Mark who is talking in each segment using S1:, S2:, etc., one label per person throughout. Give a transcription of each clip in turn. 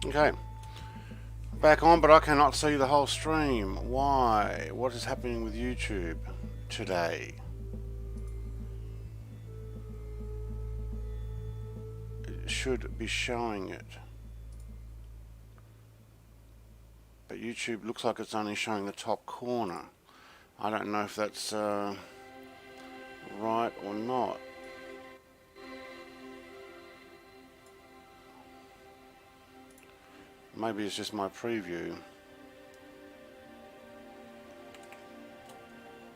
S1: Okay, back on, but I cannot see the whole stream. Why? What is happening with YouTube today? It should be showing it. But YouTube looks like it's only showing the top corner. I don't know if that's right or not. Maybe it's just my preview.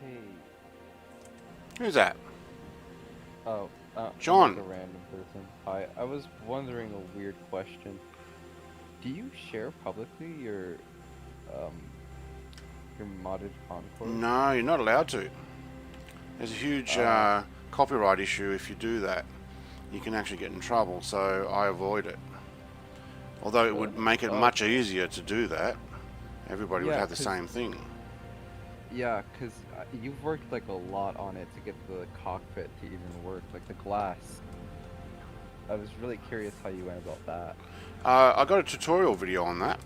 S2: Hey.
S1: Who's that?
S2: Oh,
S1: John.
S2: I'm just a random person. Hi, I was wondering a weird question. Do you share publicly your modded Concord?
S1: No, you're not allowed to. There's a huge copyright issue if you do that. You can actually get in trouble, so I avoid it. Although it would make it much easier to do that. Everybody would have the same thing.
S2: Yeah, because you've worked like a lot on it to get the cockpit to even work, like the glass. I was really curious how you went about that.
S1: I got a tutorial video on that.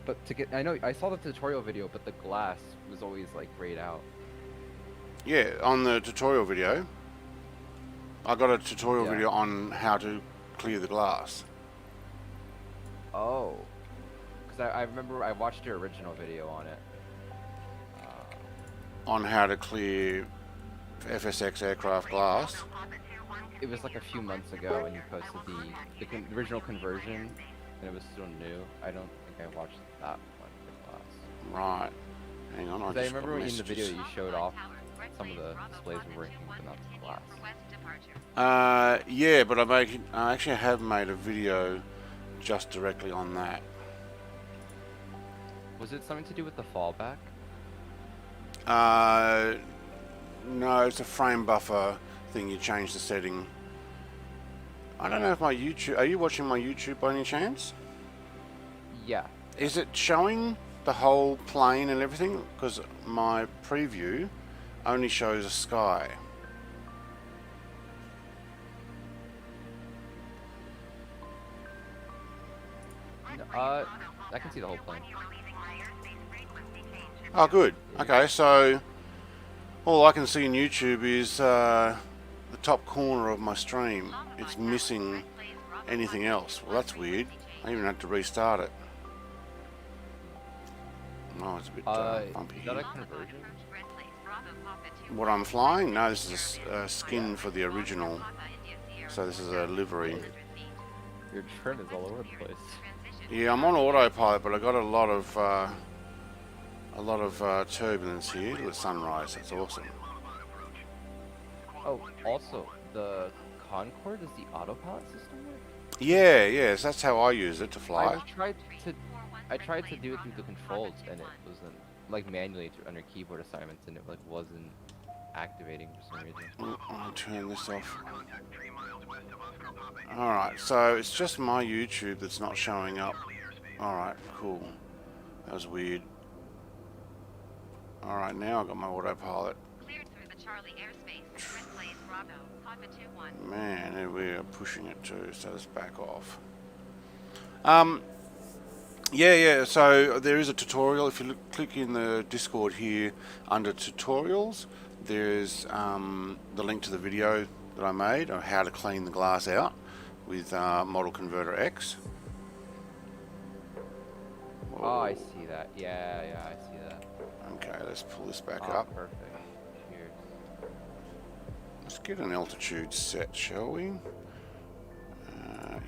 S2: But to get, I know, I saw the tutorial video, but the glass was always like grayed out.
S1: Yeah, on the tutorial video. I got a tutorial video on how to clear the glass.
S2: Oh. Because I remember I watched your original video on it.
S1: On how to clear FSX aircraft glass.
S2: It was like a few months ago when you posted the original conversion, and it was still new. I don't think I watched that one for glass.
S1: Right. Hang on,
S2: I remember in the video you showed off some of the displays were working, but not the glass.
S1: Yeah, but I actually have made a video just directly on that.
S2: Was it something to do with the fallback?
S1: No, it's a frame buffer thing. You change the setting. I don't know if my YouTube... Are you watching my YouTube by any chance?
S2: Yeah.
S1: Is it showing the whole plane and everything? Because my preview only shows a sky.
S2: I can see the whole plane.
S1: Oh, good. Okay, so all I can see in YouTube is the top corner of my stream. It's missing anything else. Well, that's weird. I even had to restart it. Oh, it's a bit bumpy.
S2: Is that a conversion?
S1: What I'm flying? No, this is a skin for the original. So this is a livery.
S2: Your trim is all over the place.
S1: Yeah, I'm on autopilot, but I got a lot of turbulence here to the sunrise. That's awesome.
S2: Oh, also, the Concorde is the autopilot system work?
S1: Yeah, yes, that's how I use it to fly.
S2: I tried to do it through the controls, and it wasn't like manually under keyboard assignments, and it like wasn't activating for some reason.
S1: I'll turn this off. Alright, so it's just my YouTube that's not showing up. Alright, cool. That was weird. Alright, now I've got my autopilot. Man, we are pushing it too, so let's back off. Yeah, so there is a tutorial. If you click in the Discord here under tutorials, there's the link to the video that I made on how to clean the glass out with Model Converter X. Whoa.
S2: Oh, I see that. Yeah, I see that.
S1: Okay, let's pull this back up.
S2: Perfect. Cheers.
S1: Let's get an altitude set, shall we?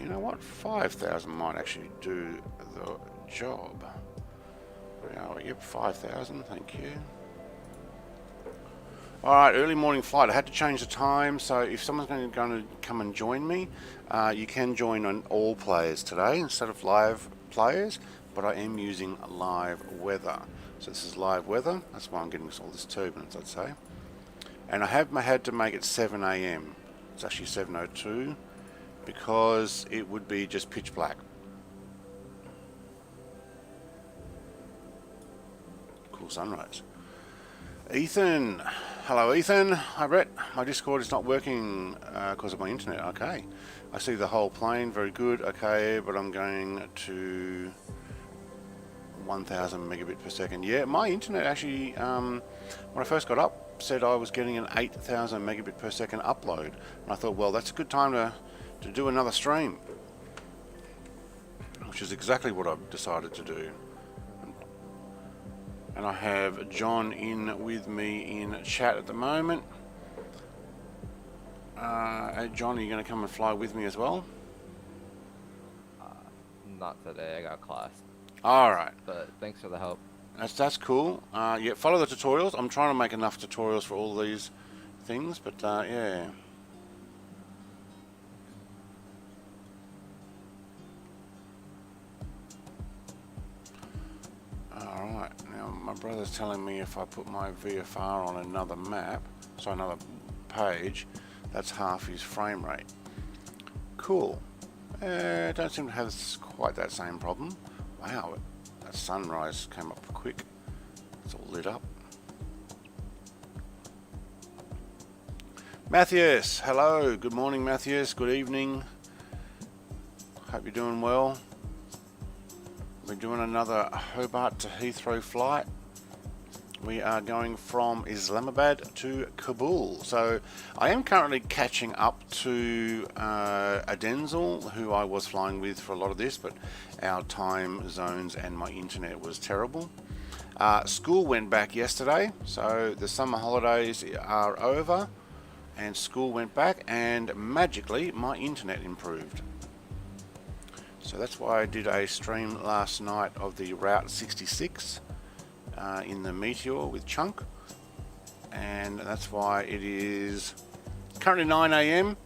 S1: You know what? 5,000 might actually do the job. Yep, 5,000, thank you. Alright, early morning flight. I had to change the time, so if someone's going to come and join me, you can join on all players today instead of live players, but I am using live weather. So this is live weather, that's why I'm getting all this turbulence, I'd say. And I have had to make it 7 AM. It's actually 7:02 because it would be just pitch black. Cool sunrise. Ethan, hello Ethan. Hi Brett. My Discord is not working because of my internet. Okay, I see the whole plane. Very good. Okay, but I'm going to 1000 megabit per second. Yeah, my internet actually, when I first got up, said I was getting an 8000 megabit per second upload. And I thought, well, that's a good time to do another stream, which is exactly what I've decided to do. And I have John in with me in chat at the moment. Hey John, are you going to come and fly with me as well?
S2: Not today, I got class.
S1: Alright.
S2: But thanks for the help.
S1: That's cool. Yeah, follow the tutorials. I'm trying to make enough tutorials for all these things, but yeah. Alright, now my brother's telling me if I put my VFR on another map, so another page, that's half his frame rate. Cool. Don't seem to have quite that same problem. Wow, that sunrise came up quick. It's all lit up. Matthias, hello. Good morning, Matthias. Good evening. Hope you're doing well. We're doing another Hobart to Heathrow flight. We are going from Islamabad to Kabul. So I am currently catching up to Adenzel, who I was flying with for a lot of this, but our time zones and my internet was terrible. School went back yesterday, so the summer holidays are over and school went back, and magically my internet improved. So that's why I did a stream last night of the Route 66 in the Meteor with Chunk, and that's why it is currently 9 AM.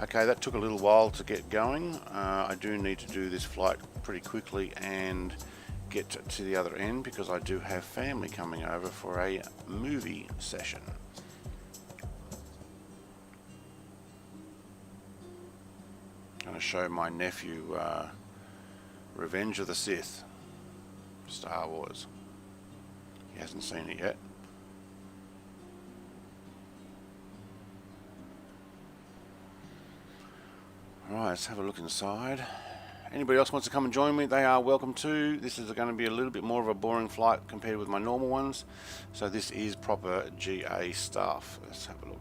S1: Okay, that took a little while to get going. I do need to do this flight pretty quickly and get to the other end because I do have family coming over for a movie session. I'm going to show my nephew Revenge of the Sith, Star Wars. He hasn't seen it yet. Alright, let's have a look inside. Anybody else wants to come and join me, they are welcome to. This is going to be a little bit more of a boring flight compared with my normal ones. So this is proper GA stuff. Let's have a look.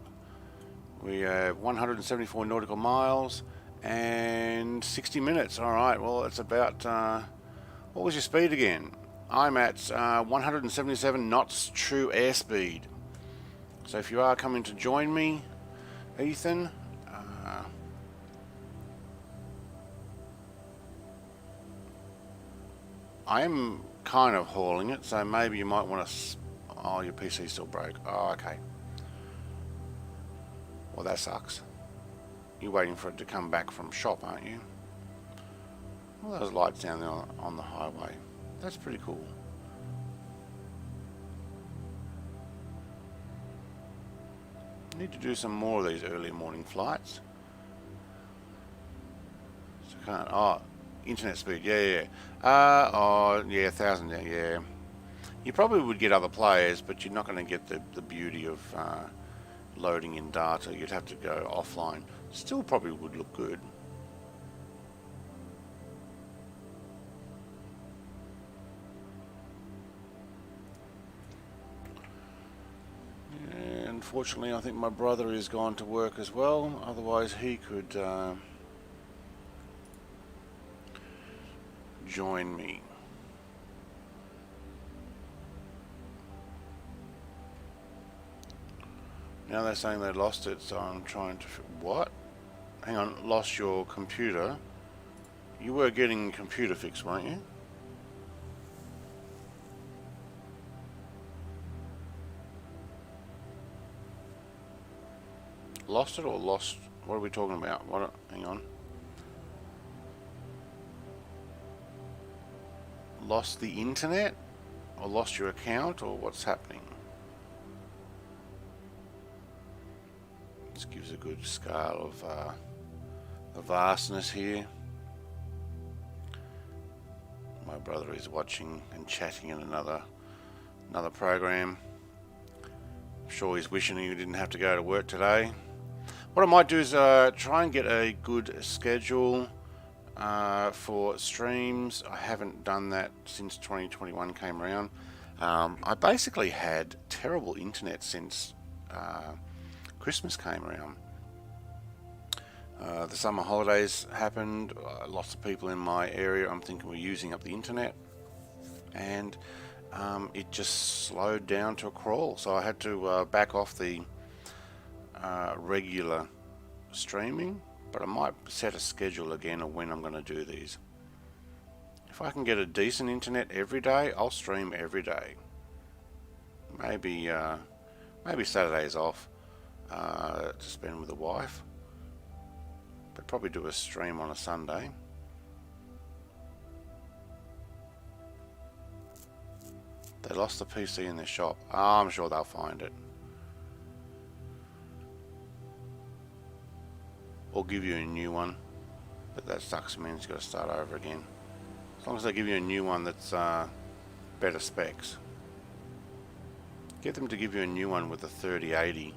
S1: We have 174 nautical miles and 60 minutes. Alright, well it's about, what was your speed again? I'm at 177 knots true airspeed. So if you are coming to join me, Ethan, I am kind of hauling it, so maybe you might want to... Oh, your PC still broke. Oh, okay. Well, that sucks. You're waiting for it to come back from shop, aren't you? Well, those lights down there on the highway. That's pretty cool. Need to do some more of these early morning flights. So can't... Oh, internet speed. Yeah. Oh, yeah, 1000. Yeah. You probably would get other players, but you're not going to get the beauty of loading in data. You'd have to go offline. Still probably would look good. Unfortunately, I think my brother is gone to work as well. Otherwise, he could join me. Now they're saying they lost it, so I'm trying to... What? Hang on, lost your computer. You were getting computer fix, weren't you? Lost it or lost? What are we talking about? What? Hang on. Lost the internet? Or lost your account? Or what's happening? This gives a good scale of the vastness here. My brother is watching and chatting in another program. I'm sure he's wishing he didn't have to go to work today. What I might do is try and get a good schedule for streams. I haven't done that since 2021 came around. I basically had terrible internet since Christmas came around. The summer holidays happened. Lots of people in my area, I'm thinking, were using up the internet, and it just slowed down to a crawl. So I had to back off the regular streaming, but I might set a schedule again of when I'm going to do these. If I can get a decent internet every day, I'll stream every day. Maybe Saturdays off to spend with the wife, but probably do a stream on a Sunday. They lost the PC in their shop. I'm sure they'll find it. Or give you a new one, but that sucks. Means you've got to start over again. As long as they give you a new one that's better specs. Get them to give you a new one with a 3080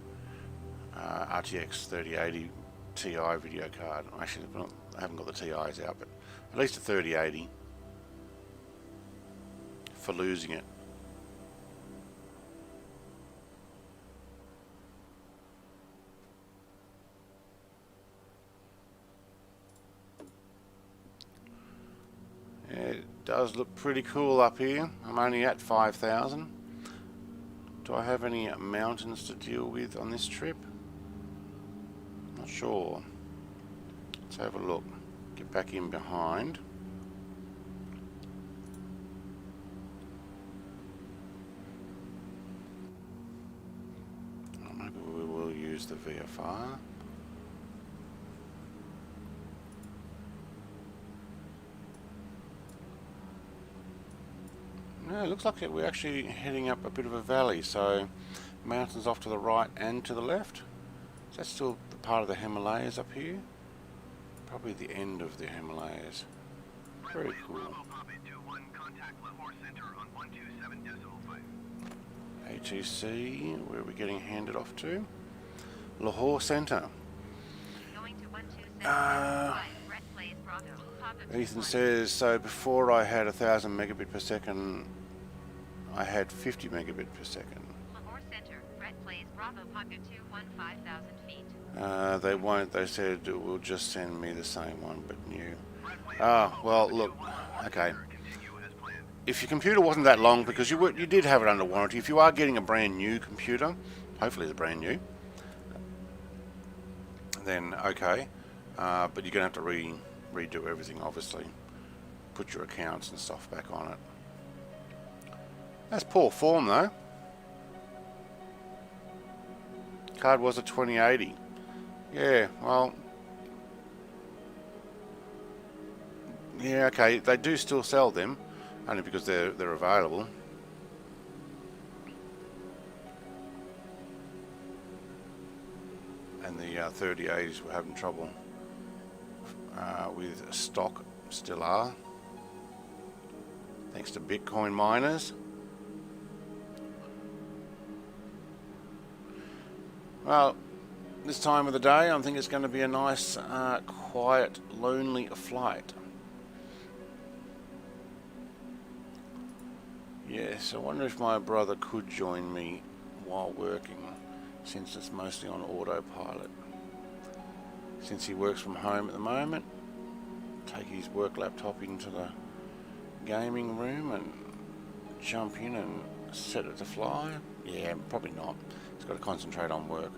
S1: RTX 3080 Ti video card. Actually, I haven't got the TIs out, but at least a 3080 for losing it. It does look pretty cool up here. I'm only at 5,000. Do I have any mountains to deal with on this trip? Not sure. Let's have a look. Get back in behind. Oh, maybe we will use the VFR. No, it looks like we're actually heading up a bit of a valley, so mountains off to the right and to the left. Is that still the part of the Himalayas up here? Probably the end of the Himalayas. Very cool. HTC, where are we getting handed off to? Lahore Centre. Ethan says, so before I had 1000 megabit per second, I had 50 megabit per second.
S3: Lahore Center, Red Plains, Bravo, Papa 215,000 feet.
S1: They won't, they said it will just send me the same one but new. Ah, well look, okay. If your computer wasn't that long, because you did have it under warranty, if you are getting a brand new computer, hopefully it's brand new, then okay, but you're going to have to redo everything, obviously. Put your accounts and stuff back on it. That's poor form though. Card was a 2080. Yeah, well, yeah, okay, they do still sell them, only because they're available. And the 3080s were having trouble with stock, still are, thanks to Bitcoin miners. Well, this time of the day, I think it's going to be a nice, quiet, lonely flight. Yes, I wonder if my brother could join me while working, since it's mostly on autopilot. Since he works from home at the moment, take his work laptop into the gaming room and jump in and set it to fly. Yeah, probably not. He's got to concentrate on work.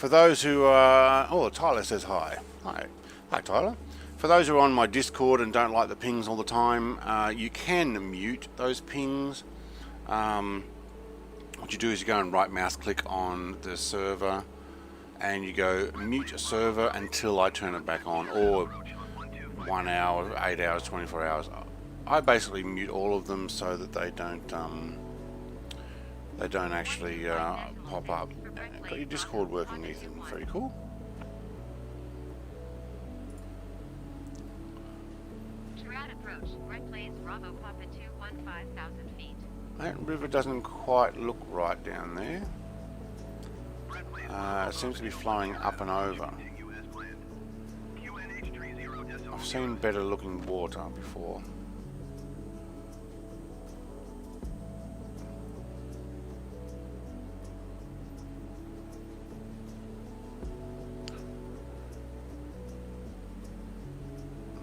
S1: For those who are... Oh, Tyler says hi. Hi. Hi, Tyler. For those who are on my Discord and don't like the pings all the time, you can mute those pings. What you do is you go and right mouse click on the server and you go mute server until I turn it back on, or 1 hour, 8 hours, 24 hours. I basically mute all of them so that they don't actually pop up. Got your Discord working, Ethan. Very cool.
S3: Approach. Red Blaze Bravo Papa 215,000 feet.
S1: That river doesn't quite look right down there. It seems to be flowing up and over. I've seen better looking water before.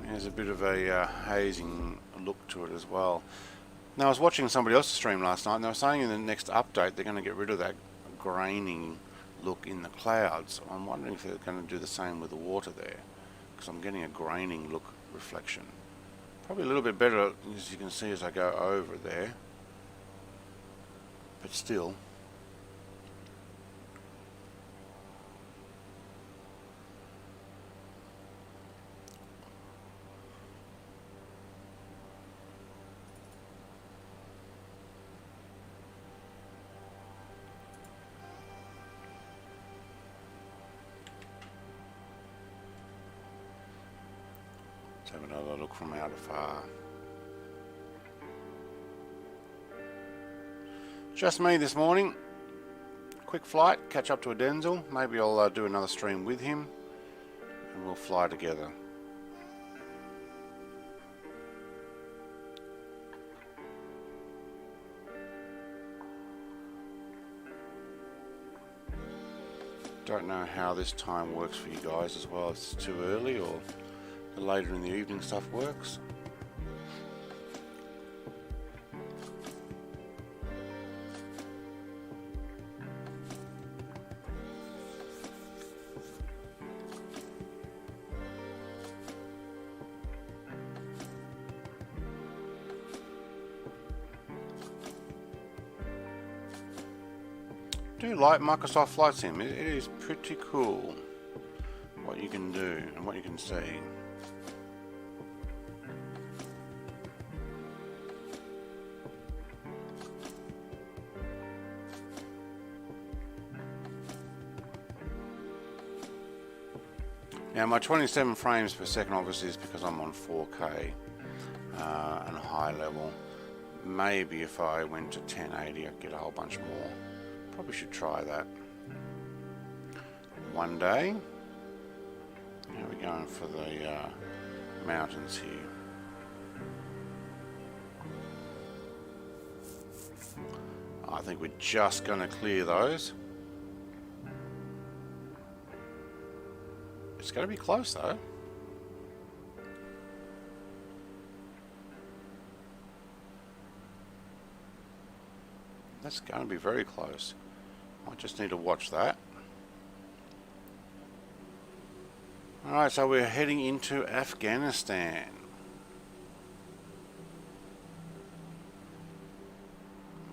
S1: There's a bit of a hazing look to it as well. Now, I was watching somebody else's stream last night and they were saying in the next update they're going to get rid of that graining look in the clouds. I'm wondering if they're going to do the same with the water there, because I'm getting a graining look reflection. Probably a little bit better, as you can see as I go over there, but still. Let's have another look from out afar. Just me this morning. Quick flight, catch up to a Denzel. Maybe I'll do another stream with him and we'll fly together. Don't know how this time works for you guys as well. It's too early, or the later in the evening stuff works. I do like Microsoft Flight Sim. It is pretty cool what you can do and what you can see. Now my 27 frames per second obviously is because I'm on 4K and high level. Maybe if I went to 1080 I'd get a whole bunch more. Probably should try that one day. How are we going for the mountains here? I think we're just going to clear those. It's going to be close though. That's going to be very close. I just need to watch that. Alright, so we're heading into Afghanistan.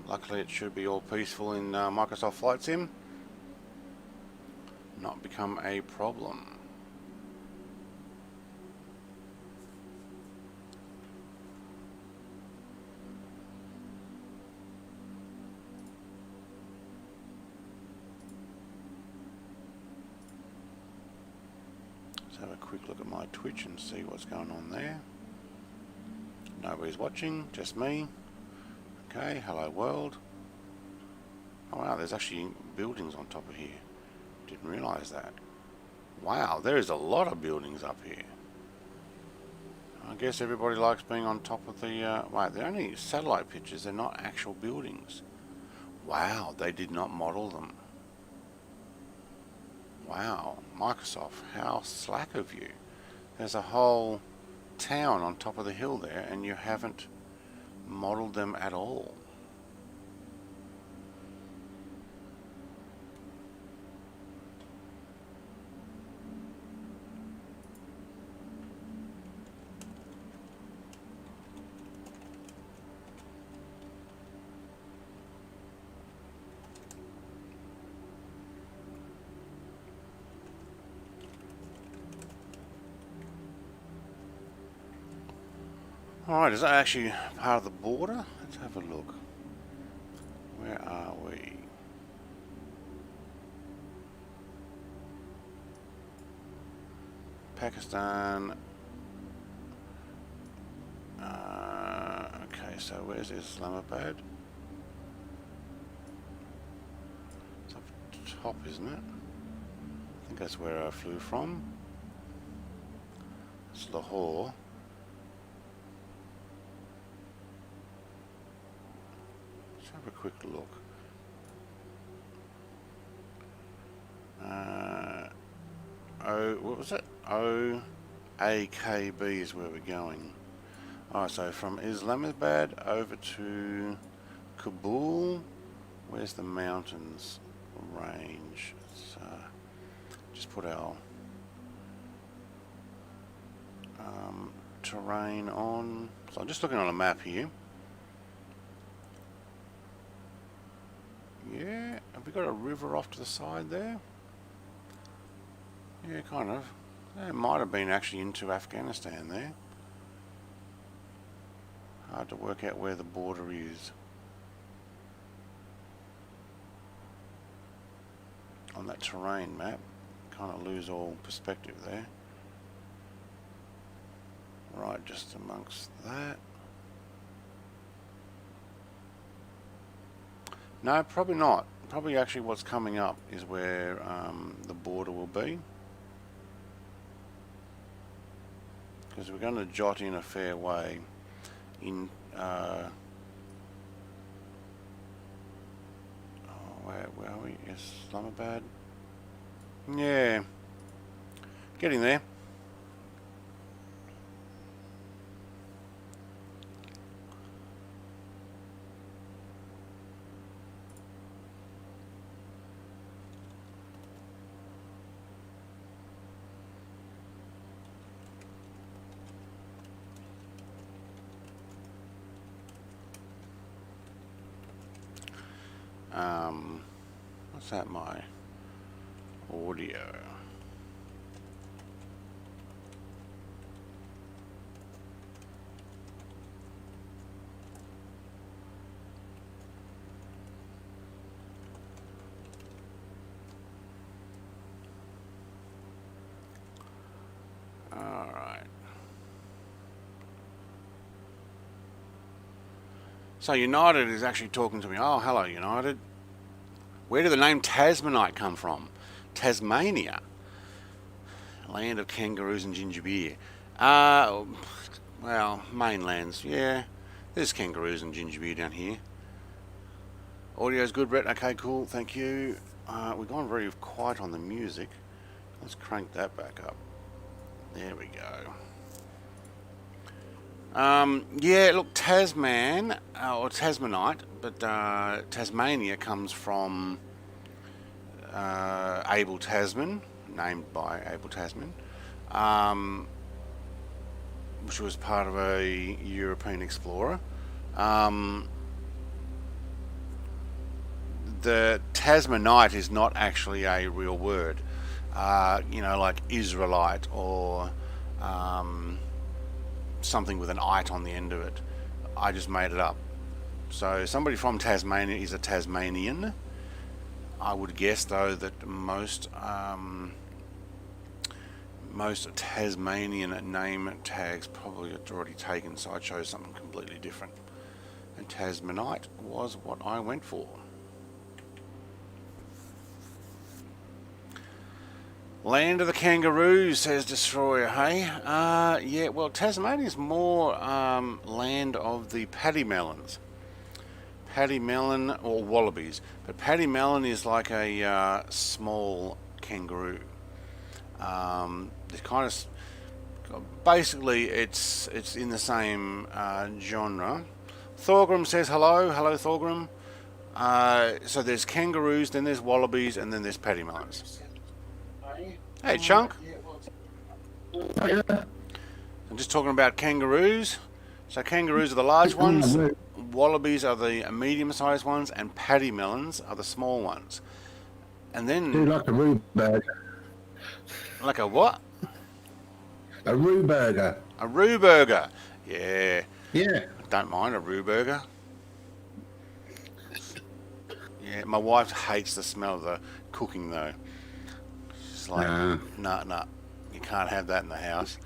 S1: Luckily it should be all peaceful in Microsoft Flight Sim. Not become a problem. Have a quick look at my Twitch and see what's going on there. Nobody's watching, just me. Okay, hello world. Oh wow, there's actually buildings on top of here. Didn't realise that. Wow, there is a lot of buildings up here. I guess everybody likes being on top of the... wait, they're only satellite pictures, they're not actual buildings. Wow, they did not model them. Wow, Microsoft, how slack of you. There's a whole town on top of the hill there and you haven't modeled them at all. Alright, is that actually part of the border? Let's have a look. Where are we? Pakistan. Okay, so where's Islamabad? It's up top, isn't it? I think that's where I flew from. It's Lahore. Let's have a quick look. What was it? OAKB is where we're going. Alright, so from Islamabad over to Kabul. Where's the mountains range? Let's just put our terrain on. So I'm just looking on a map here. Yeah, have we got a river off to the side there? Yeah, kind of. It might have been actually into Afghanistan there. Hard to work out where the border is on that terrain map. Kind of lose all perspective there. Right, just amongst that. No, probably not. Probably actually what's coming up is where the border will be. Because we're going to jot in a fair way in where are we? Islamabad. Yeah, getting there. What's that, my audio? All right. So United is actually talking to me. Oh, hello, United. Where did the name Tasmanite come from? Tasmania. Land of kangaroos and ginger beer. Well, mainlands, yeah. There's kangaroos and ginger beer down here. Audio's good, Brett. Okay, cool. Thank you. We've gone very quiet on the music. Let's crank that back up. There we go. Yeah, look, Tasman, or Tasmanite, but Tasmania comes from Abel Tasman, named by Abel Tasman, which was part of a European explorer. The Tasmanite is not actually a real word, you know, like Israelite or something with an "ite" on the end of it. I just made it up. So somebody from Tasmania is a Tasmanian. I would guess though that most Tasmanian name tags probably are already taken, so I chose something completely different. And Tasmanite was what I went for. Land of the kangaroos, says Destroyer, hey? Yeah, well, Tasmania is more land of the paddy melons. Paddy melon, or wallabies. But paddy melon is like a small kangaroo. It's kind of... Basically, it's in the same genre. Thorgrim says hello. Hello, Thorgrim. So there's kangaroos, then there's wallabies, and then there's paddy melons. Hey, Chunk. I'm just talking about kangaroos. So kangaroos are the large ones, wallabies are the medium-sized ones, and paddy melons are the small ones. And then...
S4: Do like a Roo burger.
S1: Like a what?
S4: A Roo burger.
S1: A Roo burger. Yeah.
S4: Yeah.
S1: Don't mind a Roo burger. Yeah, my wife hates the smell of the cooking though. She's like, nah, you can't have that in the house.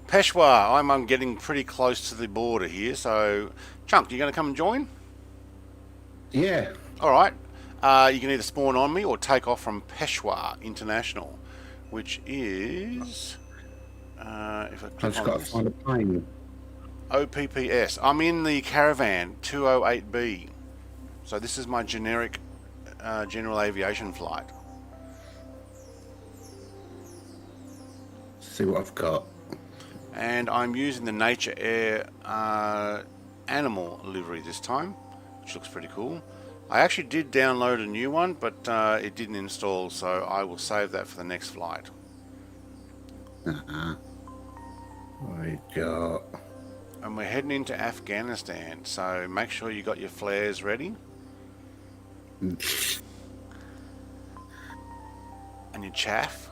S1: Peshawar, I'm getting pretty close to the border here, so Chunk, you going to come and join?
S4: Yeah.
S1: All right. You can either spawn on me or take off from Peshawar International, which is if I
S4: I
S1: click
S4: just
S1: on
S4: got to
S1: this,
S4: find a plane.
S1: OPPS. I'm in the Caravan 208B, so this is my generic general aviation flight.
S4: See what I've got.
S1: And I'm using the Nature Air animal livery this time, which looks pretty cool. I actually did download a new one, but it didn't install, so I will save that for the next flight.
S4: What we got?
S1: And we're heading into Afghanistan, so make sure you got your flares ready. And your chaff.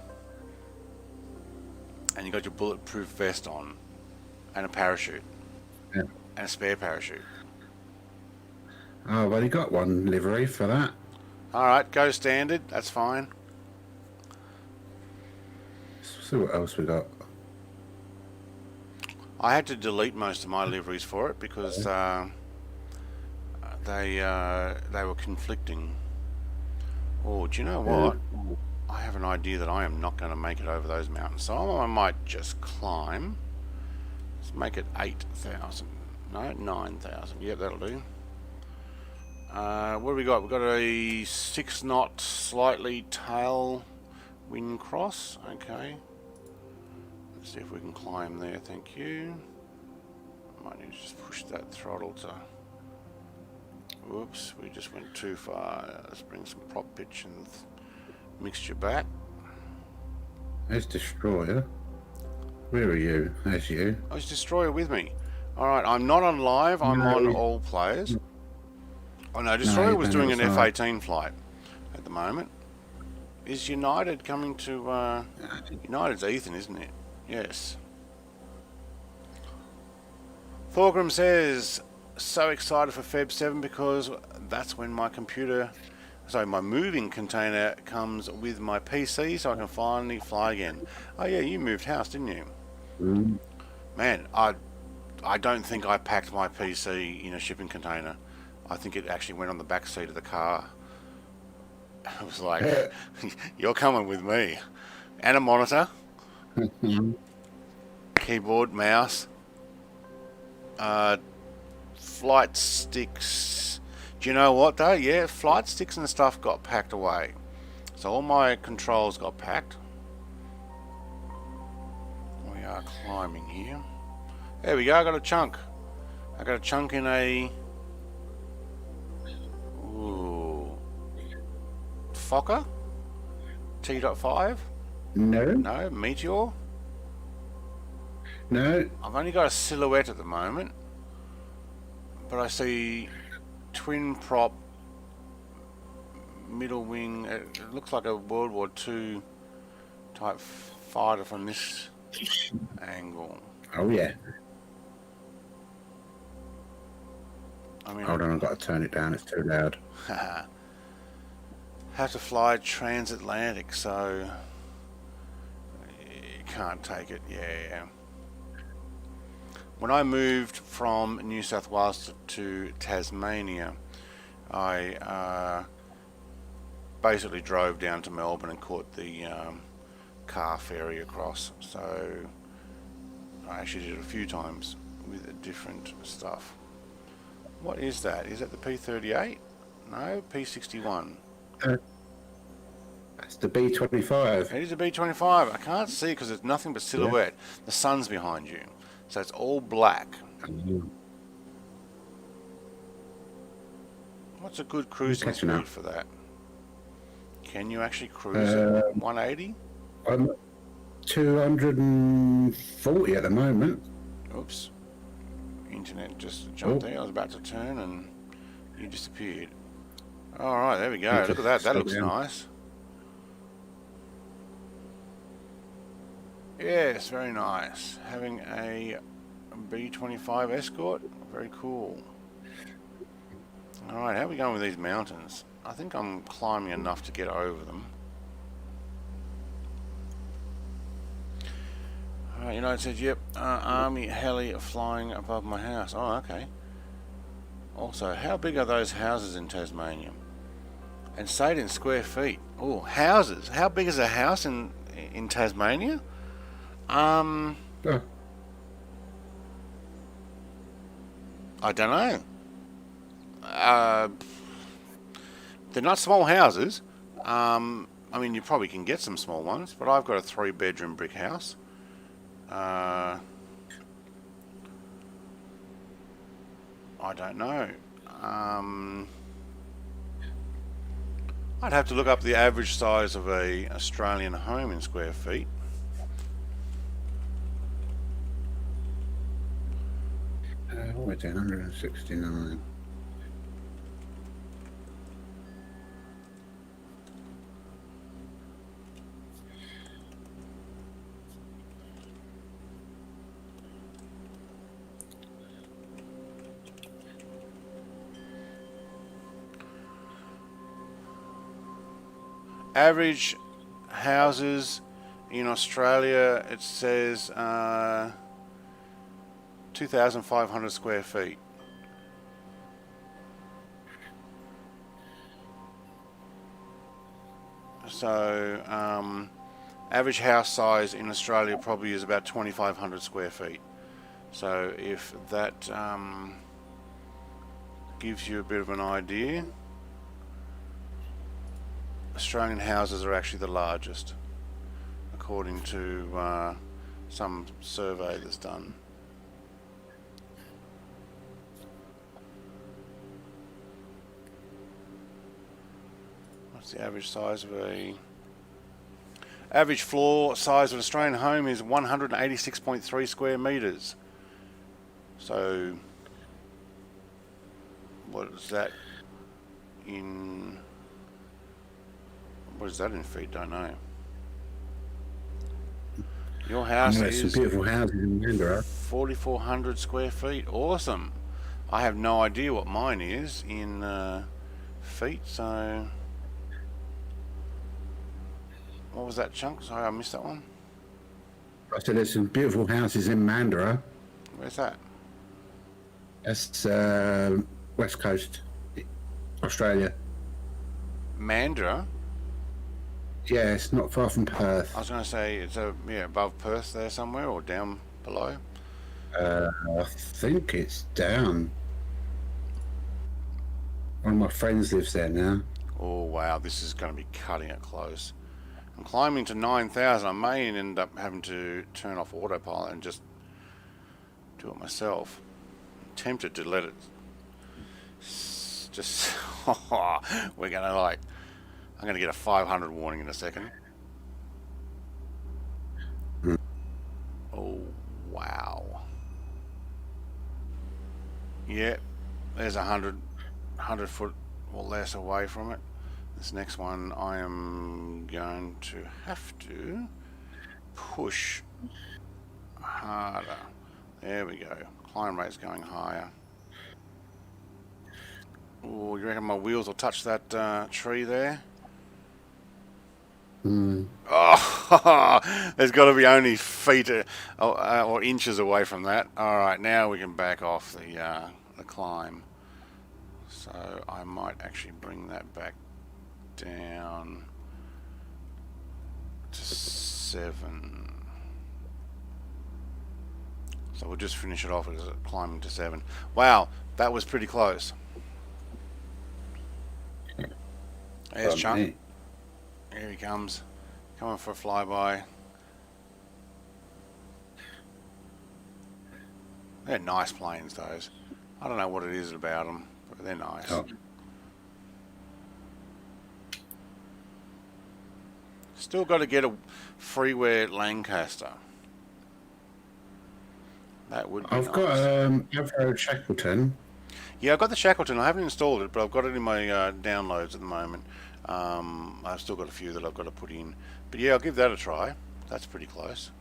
S1: And you got your bulletproof vest on. And a parachute.
S4: Yeah.
S1: And a spare parachute.
S4: Oh, well, you got one livery for that.
S1: Alright, go standard, that's fine.
S4: See what else we got.
S1: I had to delete most of my liveries for it because they were conflicting. Oh, do you know what? I have an idea that I am not going to make it over those mountains, so I might just climb. Let's make it 8,000. No, 9,000. Yep, that'll do. What do we got? We've got a 6-knot, slightly tail wind cross. Okay. Let's see if we can climb there. Thank you. Might need to just push that throttle to... Whoops, we just went too far. Let's bring some prop pitch and mixture back.
S4: There's Destroyer. Where are you? There's you.
S1: Oh, it's Destroyer with me. Alright, I'm not on live, I'm on all players. Oh no, Destroyer was doing an F-18 flight at the moment. Is United coming to... United's Ethan, isn't it? Yes. Thorgrim says, so excited for Feb 7 because that's when my computer... Sorry, my moving container comes with my PC so I can finally fly again. Oh yeah, you moved house, didn't you?
S4: Mm.
S1: Man, I don't think I packed my PC in a shipping container. I think it actually went on the back seat of the car. I was like, you're coming with me. And a monitor. Keyboard, mouse. Flight sticks. Do you know what though? Yeah, flight sticks and stuff got packed away. So all my controls got packed. We are climbing here. There we go, I got a chunk. I got a chunk in a... Ooh. Fokker? T.5?
S4: No.
S1: No, Meteor?
S4: No.
S1: I've only got a silhouette at the moment. But I see twin prop, middle wing. It looks like a World War II type fighter from this angle.
S4: Oh yeah.
S1: I mean,
S4: Hold on, I've got to turn it down. It's too loud.
S1: have to fly transatlantic, so you can't take it. Yeah. When I moved from New South Wales to Tasmania, I basically drove down to Melbourne and caught the car ferry across. So I actually did it a few times with different stuff. What is that? Is that the P38? No, P61.
S4: That's the B-25.
S1: It is a B-25. I can't see because it's nothing but silhouette. Yeah. The sun's behind you. So it's all black. What's a good cruising speed for that? Can you actually cruise at 180?
S4: I'm 240 at the moment.
S1: Oops. Internet just jumped there. I was about to turn and you disappeared. Alright, there we go. Look at that. That looks nice. Yes, very nice. Having a B-25 Escort. Very cool. Alright, how are we going with these mountains? I think I'm climbing enough to get over them. Alright, United says, yep, Army heli flying above my house. Oh, okay. Also, how big are those houses in Tasmania? And say it in square feet. Oh, houses. How big is a house in Tasmania?
S4: Oh,
S1: I don't know. They're not small houses. I mean, you probably can get some small ones, but I've got a 3-bedroom brick house. I don't know. I'd have to look up the average size of a Australian home in square feet.
S4: what's it, 169.
S1: Average houses in Australia, it says 2,500 square feet. So average house size in Australia probably is about 2,500 square feet. So if that gives you a bit of an idea, Australian houses are actually the largest, according to some survey that's done. What's the average size of average floor size of an Australian home is 186.3 square meters. So what is that in feet? Don't know. Your house
S4: There's some
S1: is
S4: beautiful houses in Mandurah.
S1: 4,400 square feet. Awesome. I have no idea what mine is in feet, so what was that chunk? Sorry, I missed that one.
S4: I said there's some beautiful houses in Mandurah.
S1: Where's that?
S4: That's West Coast, Australia.
S1: Mandurah?
S4: Yeah, it's not far from Perth.
S1: I was going to say it's above Perth there somewhere, or down below.
S4: I think it's down. One of my friends lives there now.
S1: Oh wow, this is going to be cutting it close. I'm climbing to 9,000. I may end up having to turn off autopilot and just do it myself. I'm tempted to let it just we're going to I'm going to get a 500 warning in a second. Oh wow. Yeah, there's 100 foot or less away from it. This next one I am going to have to push harder. There we go. Climb rate's going higher. Oh, you reckon my wheels will touch that tree there? Oh, there's got to be only feet or inches away from that. All right, now we can back off the climb. So I might actually bring that back down to 7. So we'll just finish it off as climbing to 7. Wow, that was pretty close. There's Chunk. Here he comes. Coming for a flyby. They're nice planes, those. I don't know what it is about them, but they're nice.
S4: Oh.
S1: Still got to get a freeware Lancaster. That would be
S4: I've got Avro Shackleton.
S1: Yeah, I've got the Shackleton. I haven't installed it, but I've got it in my downloads at the moment. I've still got a few that I've got to put in. But yeah, I'll give that a try. That's pretty close.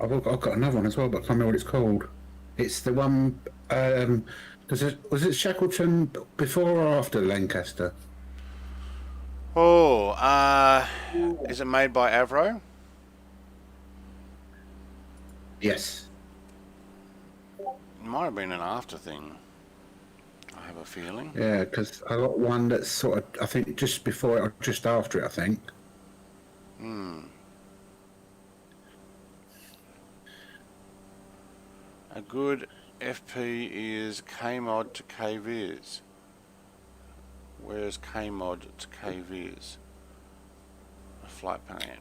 S4: I've got another one as well, but I can't remember what it's called. It's the one. Was it Shackleton before or after Lancaster?
S1: Oh, is it made by Avro?
S4: Yes.
S1: It might have been an after thing. I have a feeling.
S4: Yeah, because I got one that's sort of, I think, just before it or just after it, I think.
S1: A good FP is Kmod to KViz. Where's Kmod to KViz? A flight plan.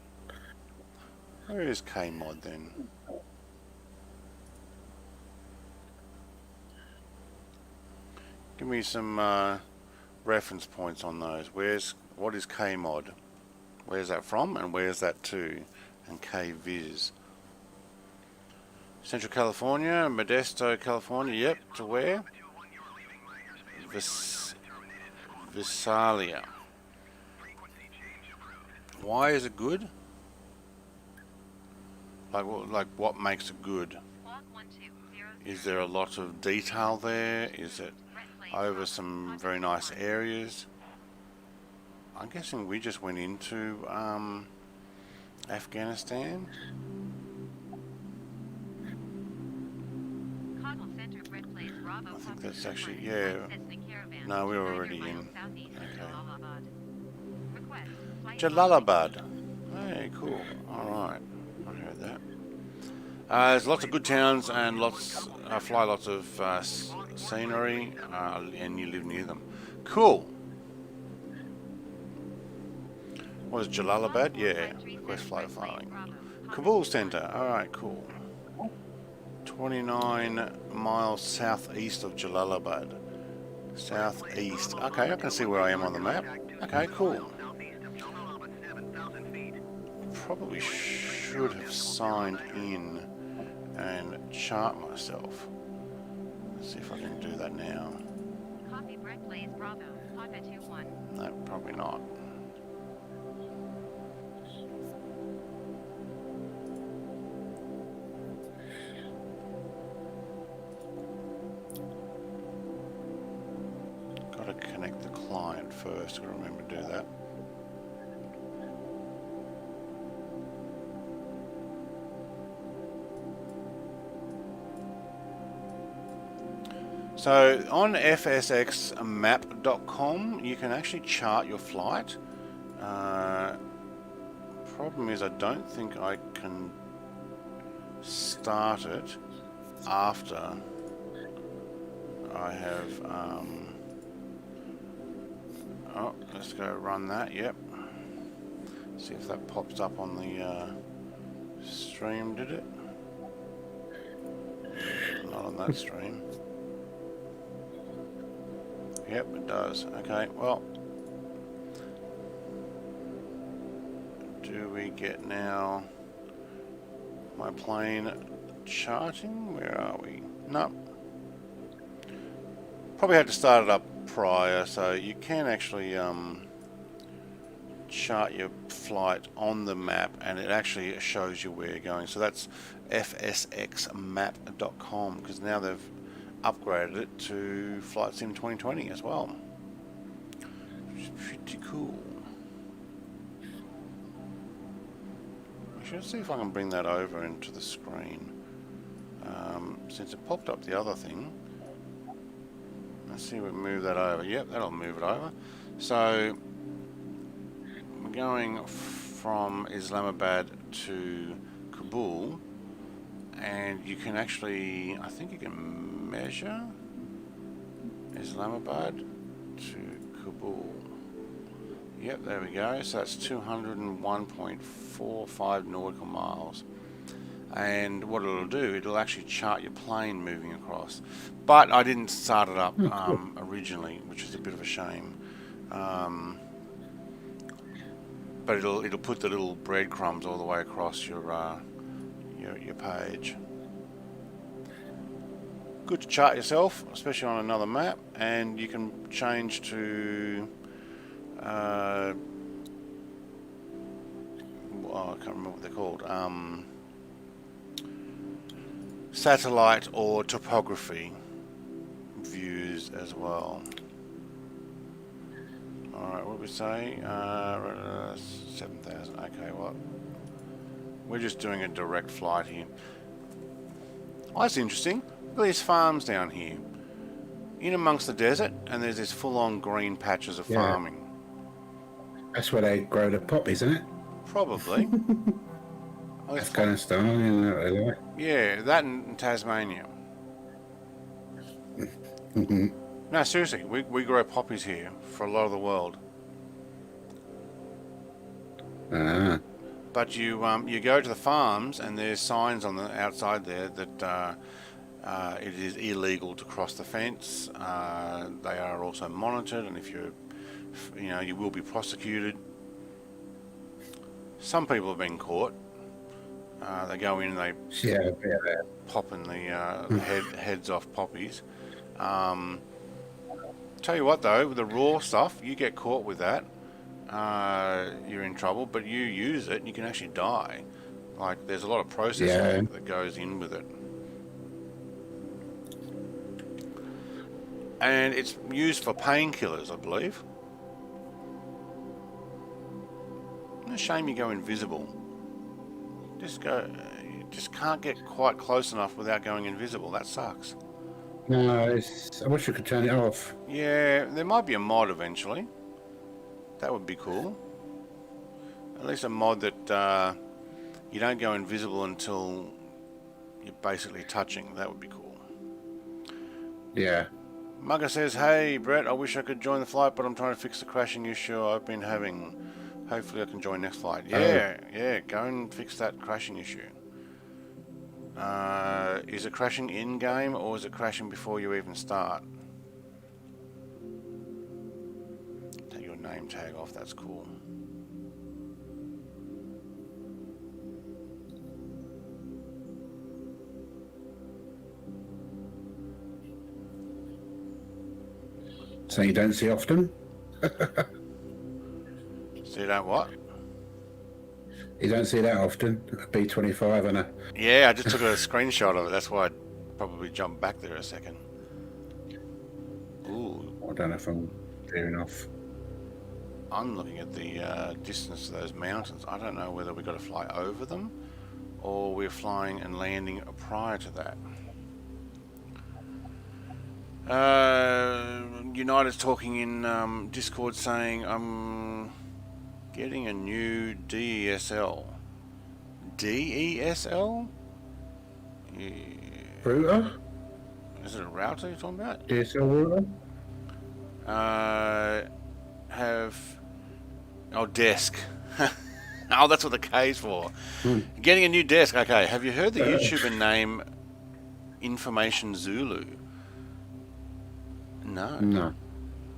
S1: Where is Kmod then? Give me some reference points on those. What is Kmod? Where's that from and where's that to? And KViz. Central California, Modesto, California. Yep, to where? Visalia. Why is it good? Like what makes it good? Is there a lot of detail there? Is it over some very nice areas? I'm guessing we just went into Afghanistan. I think that's actually, yeah. No, we were already in. Okay. Jalalabad. Hey, cool. Alright. I heard that. There's lots of good towns and fly lots of scenery, and you live near them. Cool. What is Jalalabad? Yeah. Request flight filing. Kabul Center. Alright, cool. 29 miles southeast of Jalalabad. Southeast. Okay, I can see where I am on the map. Okay, cool. Probably should have signed in and chart myself. Let's see if I can do that now.
S3: Copy Brett Blaze Bravo, Papa 21.
S1: No, probably not. Got to connect the client first. Got to remember to do that. So on fsxmap.com you can actually chart your flight. Problem is I don't think I can start it after I have oh, let's go run that. Yep, see if that pops up on the stream. Did it? Not on that stream. Yep, it does. Okay, well, do we get now my plane charting? Where are we? No. Probably had to start it up prior, so you can actually chart your flight on the map and it actually shows you where you're going. So that's fsxmap.com, because now they've upgraded it to Flight Sim 2020 as well, which is pretty cool. I should see if I can bring that over into the screen, since it popped up the other thing. Let's see if we move that over. Yep, that'll move it over. So we're going from Islamabad to Kabul, and you can actually, I think you can measure Islamabad to Kabul. Yep, there we go. So that's 201.45 nautical miles. And what it'll do, it'll actually chart your plane moving across. But I didn't start it up originally, which is a bit of a shame. But it'll put the little breadcrumbs all the way across your page. Good to chart yourself, especially on another map, and you can change to I can't remember what they're called. satellite or topography views as well. Alright, what we say? 7,000. Okay, what? We're just doing a direct flight here. Oh, that's interesting. Look at these farms down here. In amongst the desert, and there's this full-on green patches of farming.
S4: That's where they grow the poppies, isn't it?
S1: Probably.
S4: Afghanistan, anyway.
S1: Yeah, that in Tasmania. No, seriously, we grow poppies here for a lot of the world. But you go to the farms and there's signs on the outside there that it is illegal to cross the fence. They are also monitored, and if you will be prosecuted. Some people have been caught. They go in and they pop in the heads off poppies. Tell you what though, with the raw stuff, you get caught with that, you're in trouble. But you use it, and you can actually die. Like there's a lot of processing that goes in with it, and it's used for painkillers, I believe. It's a shame you go invisible. You just can't get quite close enough without going invisible. That sucks.
S4: No, I wish you could turn it off.
S1: Yeah, there might be a mod eventually. That would be cool. At least a mod that you don't go invisible until you're basically touching. That would be cool.
S4: Yeah.
S1: Mugger says, "Hey Brett, I wish I could join the flight, but I'm trying to fix the crashing issue I've been having. Hopefully I can join next flight." Yeah, go and fix that crashing issue. Is it crashing in-game, or is it crashing before you even start? Take your name tag off, that's cool.
S4: So you don't see often?
S1: So you don't what?
S4: You don't see that often, a B-25 and a...
S1: Yeah, I just took a screenshot of it. That's why I probably jumped back there a second. Ooh.
S4: I don't know if I'm veering off.
S1: I'm looking at the distance to those mountains. I don't know whether we've got to fly over them or we're flying and landing prior to that. United's talking in Discord saying I'm getting a new DESL. DESL? Yeah.
S4: Router?
S1: Is it a router you're talking about?
S4: DSL router?
S1: Desk. Oh, that's what the K's for. Getting a new desk. Okay, have you heard the YouTuber name Information Zulu? No.
S4: No.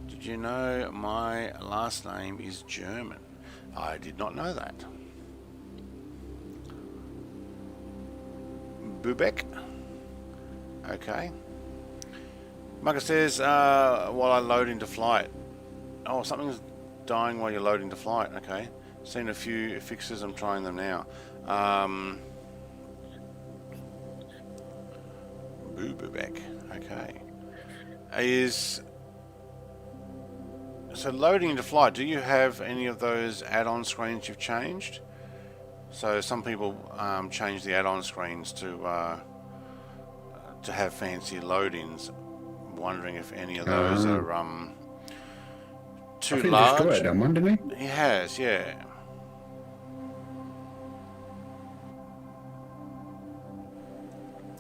S1: Did you know my last name is German? I did not know that. Bubek. Okay. Mugger says, while I load into flight. Oh, something's dying while you're loading to flight. Okay. Seen a few fixes. I'm trying them now. Bubek. Okay. So loading into flight, do you have any of those add-on screens you've changed? So some people change the add-on screens to have fancy load-ins. Wondering if any of those are too large.
S4: I think destroyed one, didn't he?
S1: He has, yeah.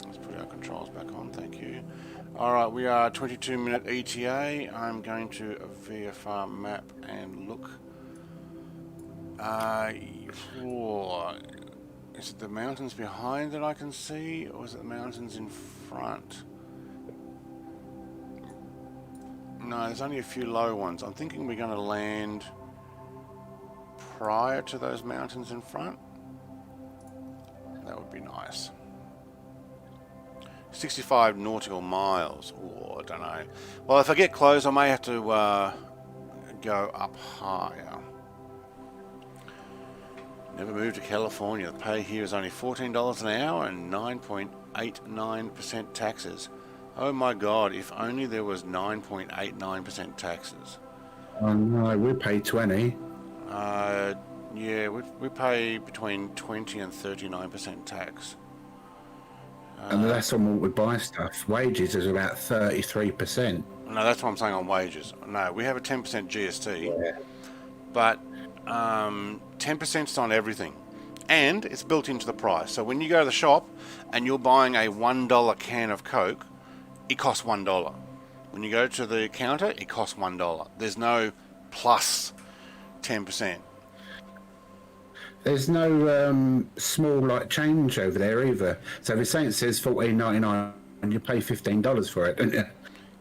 S1: Let's put our controls back on, thank you. Alright, we are 22-minute ETA. I'm going to VFR map and look. Is it the mountains behind that I can see, or is it the mountains in front? No, there's only a few low ones. I'm thinking we're going to land prior to those mountains in front. That would be nice. 65 nautical miles. Oh, I don't know. Well, if I get close, I may have to go up higher. Never moved to California. The pay here is only $14 an hour and 9.89% taxes. Oh my God, if only there was 9.89% taxes.
S4: Oh no, we pay 20.
S1: Yeah, we pay between 20 and 39% tax.
S4: And that's on what we buy stuff. Wages is about 33%.
S1: No, that's what I'm saying on wages. No, we have a 10% GST,
S4: Yeah.
S1: but 10% is on everything. And it's built into the price. So when you go to the shop and you're buying a $1 can of Coke, it costs $1. When you go to the counter, it costs $1. There's no plus 10%.
S4: There's no small like change over there either. So if it's saying it says $14.99 and you pay $15 for it, don't you?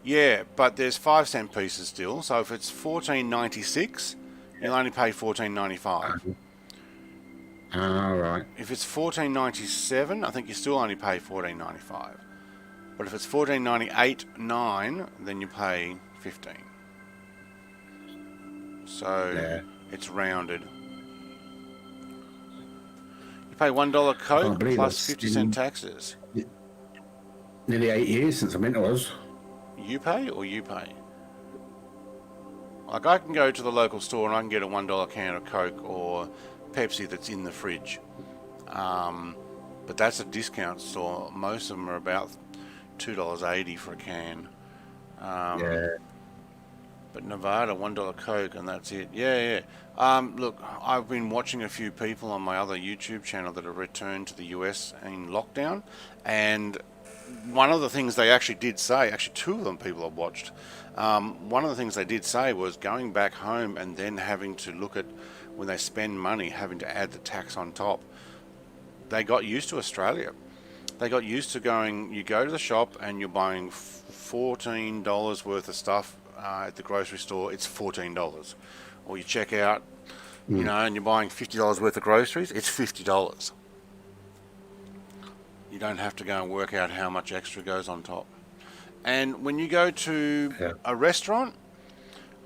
S1: Yeah, but there's 5-cent pieces still. So if it's $14.96, you'll only pay $14.95.
S4: All right.
S1: If it's $14.97, I think you still only pay $14.95. But if it's $14.98.9, then you pay $15. So
S4: Yeah.
S1: it's rounded. You pay $1 Coke plus 50-cent taxes.
S4: Nearly 8 years since I've been to us.
S1: You pay or you pay? Like I can go to the local store and I can get a $1 can of Coke or Pepsi that's in the fridge. But that's a discount store. Most of them are about $2.80 for a can.
S4: Yeah.
S1: But Nevada, $1 Coke and that's it. Yeah. Look, I've been watching a few people on my other YouTube channel that have returned to the US in lockdown, and one of the things they actually did say, actually two of them people I've watched, one of the things they did say was going back home and then having to look at when they spend money, having to add the tax on top. They got used to Australia. They got used to going, you go to the shop and you're buying $14 worth of stuff at the grocery store, it's $14. Or you check out, you know, and you're buying $50 worth of groceries, it's $50. You don't have to go and work out how much extra goes on top. And when you go to a restaurant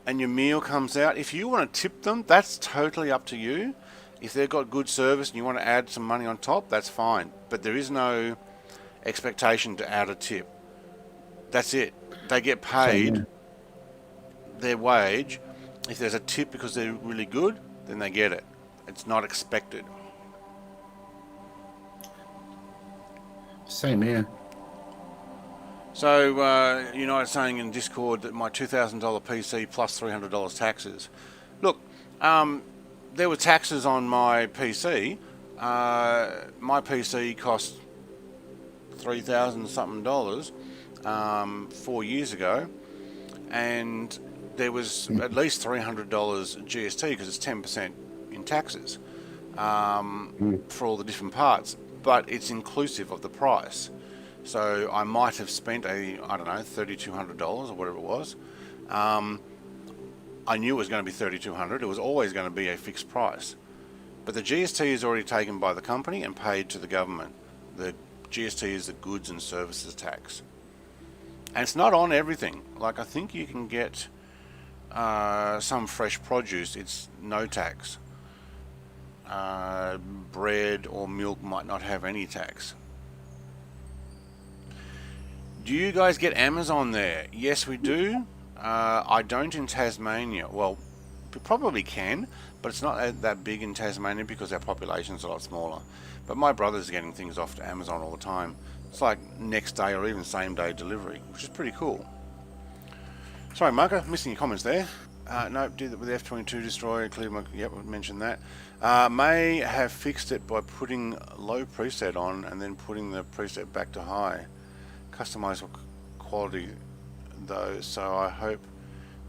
S1: and your meal comes out, if you want to tip them, that's totally up to you. If they've got good service and you want to add some money on top, that's fine. But there is no expectation to add a tip. That's it. They get paid their wage. If there's a tip because they're really good, then they get it. It's not expected.
S4: Same here.
S1: So, you know, I was saying in Discord that my $2,000 PC plus $300 taxes. Look, there were taxes on my PC. My PC cost $3,000 something 4 years ago, and there was at least $300 GST because it's 10% in taxes for all the different parts, but it's inclusive of the price. So I might have spent I don't know, $3,200 or whatever it was. I knew it was going to be $3,200. It was always going to be a fixed price. But the GST is already taken by the company and paid to the government. The GST is the goods and services tax. And it's not on everything. Like I think you can get some fresh produce, it's no tax. Bread or milk might not have any tax. Do you guys get Amazon there? Yes, we do. I don't in Tasmania. Well, we probably can, but it's not that big in Tasmania because our population's a lot smaller. But my brother's getting things off to Amazon all the time. It's like next day or even same day delivery, which is pretty cool. Sorry, Marco, missing your comments there. Nope, did it with the F-22 destroyer. Yep, we mentioned that. May have fixed it by putting low preset on and then putting the preset back to high. Customizable quality though, so I hope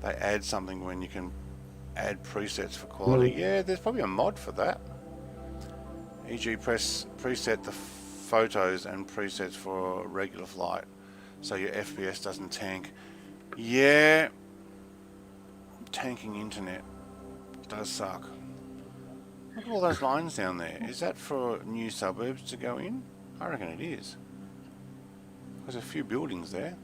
S1: they add something when you can add presets for quality. Yeah, there's probably a mod for that. E.g. preset the photos and presets for regular flight so your FPS doesn't tank. Yeah, tanking internet does suck. Look at all those lines down there. Is that for new suburbs to go in? I reckon it is. There's a few buildings there.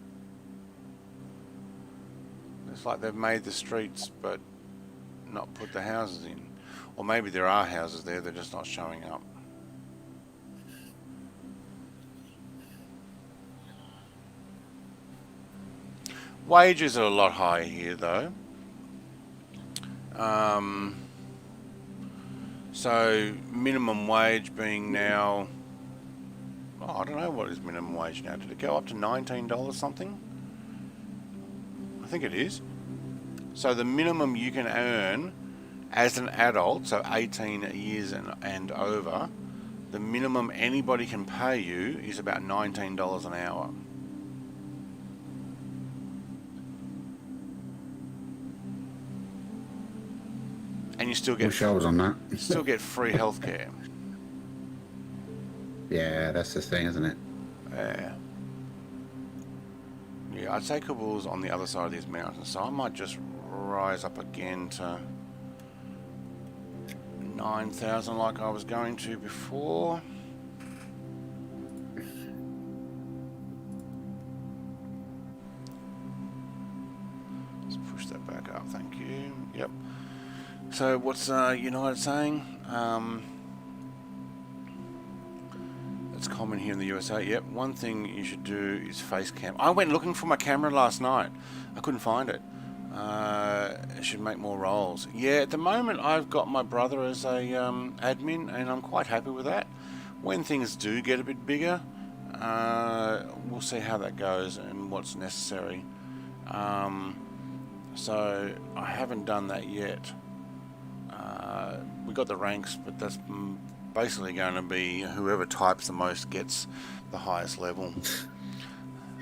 S1: It's like they've made the streets but not put the houses in. Or maybe there are houses there, they're just not showing up. Wages are a lot higher here though. So minimum wage being now, oh, I don't know what is minimum wage now. Did it go up to $19 something? I think it is. So the minimum you can earn as an adult, so 18 years and over, the minimum anybody can pay you is about $19 an hour. And you still get
S4: Wish I was on that.
S1: still get free healthcare.
S4: Yeah, that's the thing, isn't it?
S1: Yeah, I'd say Kabul's on the other side of these mountains, so I might just rise up again to 9,000 like I was going to before. Let's push that back up, thank you. Yep. So what's United saying? It's common here in the USA. Yep, one thing you should do is face cam. I went looking for my camera last night. I couldn't find it. I should make more rolls. Yeah, at the moment I've got my brother as a admin, and I'm quite happy with that. When things do get a bit bigger, we'll see how that goes and what's necessary. So I haven't done that yet. We got the ranks, but that's basically going to be whoever types the most gets the highest level.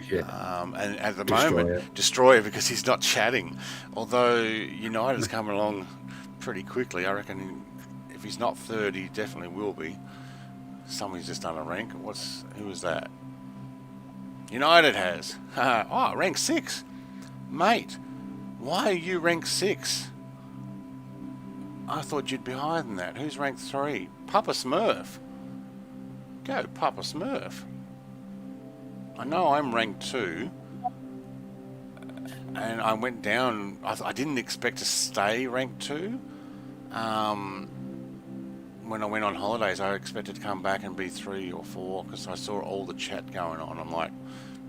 S4: Yeah.
S1: And at the moment, Destroyer, because he's not chatting. Although United's coming along pretty quickly. I reckon if he's not third, he definitely will be. Somebody's just done a rank. Who was that? United has. Oh, rank 6. Mate, why are you rank 6? I thought you'd be higher than that. Who's ranked 3? Papa Smurf. Go, Papa Smurf. I know I'm ranked 2. And I went down. I didn't expect to stay ranked 2. When I went on holidays, I expected to come back and be 3 or 4 because I saw all the chat going on. I'm like,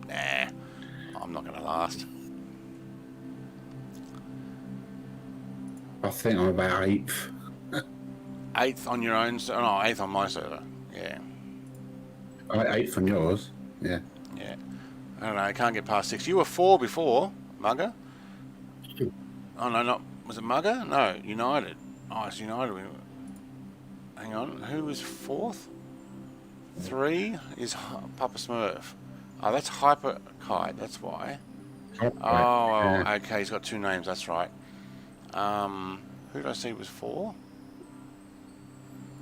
S1: nah, I'm not going to last.
S4: I think I'm about 8th.
S1: 8th on your own? No, 8th on my server. Yeah.
S4: 8th on yours. Yeah.
S1: Yeah. I don't know. I can't get past 6. You were 4 before, Mugger. Oh, no, not... Was it Mugger? No, United. Oh, it's United. Hang on. Who was 4th? 3 is Papa Smurf. Oh, that's Hyper Kite. That's why. Oh, okay. He's got 2 names. That's right. Who did I see was 4?